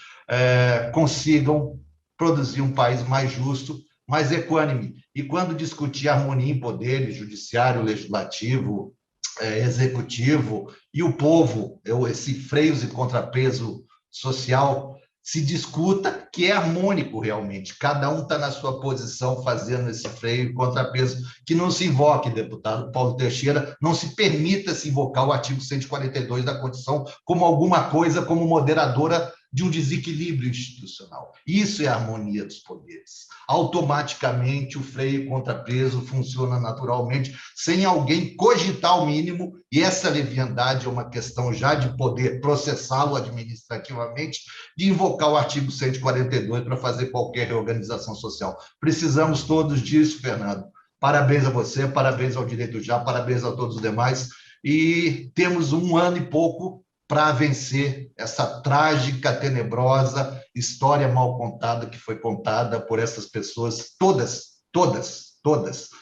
consigam produzir um país mais justo, mais equânime. E quando discutir harmonia em poderes, judiciário, legislativo, executivo e o povo, esse freios e contrapeso social, se discuta que é harmônico realmente. Cada um está na sua posição fazendo esse freio e contrapeso, que não se invoque, deputado Paulo Teixeira, não se permita se invocar o artigo 142 da Constituição como alguma coisa, como moderadora de um desequilíbrio institucional. Isso é a harmonia dos poderes. Automaticamente, o freio e contrapeso funciona naturalmente, sem alguém cogitar o mínimo, e essa leviandade é uma questão já de poder processá-lo administrativamente, de invocar o artigo 142 para fazer qualquer reorganização social. Precisamos todos disso, Fernando. Parabéns a você, parabéns ao Direito Já, parabéns a todos os demais, e temos 1 ano e pouco para vencer essa trágica, tenebrosa história mal contada que foi contada por essas pessoas, todas,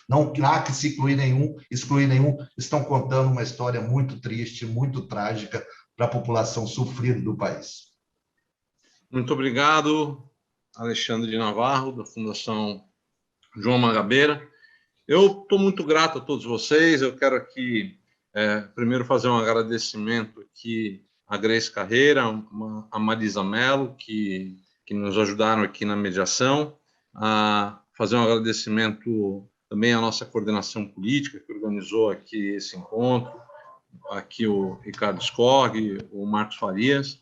não há que se excluir nenhum, estão contando uma história muito triste, muito trágica para a população sofrida do país. Muito obrigado, Alexandre de Navarro, da Fundação João Mangabeira. Eu estou muito grato a todos vocês. Eu quero aqui primeiro fazer um agradecimento aqui a Grace Carreira, a Marisa Mello, que nos ajudaram aqui na mediação, a fazer um agradecimento também à nossa coordenação política, que organizou aqui esse encontro, aqui o Ricardo Skog, o Marcos Farias.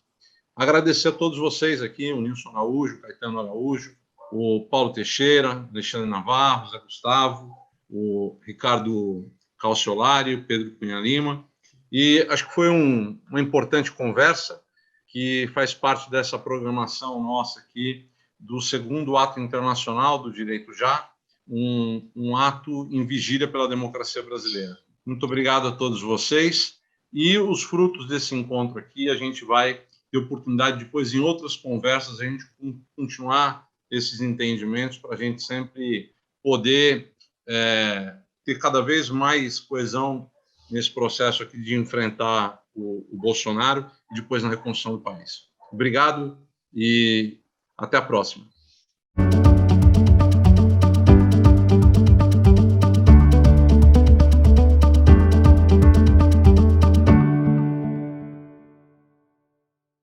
Agradecer a todos vocês aqui, o Nilson Araújo, Caetano Araújo, o Paulo Teixeira, Alexandre Navarro, Zé Gustavo, o Ricardo Calciolari, o Pedro Cunha Lima, e acho que foi uma importante conversa que faz parte dessa programação nossa aqui do 2º Ato Internacional do Direito Já, um ato em vigília pela democracia brasileira. Muito obrigado a todos vocês, e os frutos desse encontro aqui a gente vai ter oportunidade depois em outras conversas a gente continuar esses entendimentos para a gente sempre poder ter cada vez mais coesão nesse processo aqui de enfrentar o Bolsonaro e depois na reconstrução do país. Obrigado e até a próxima.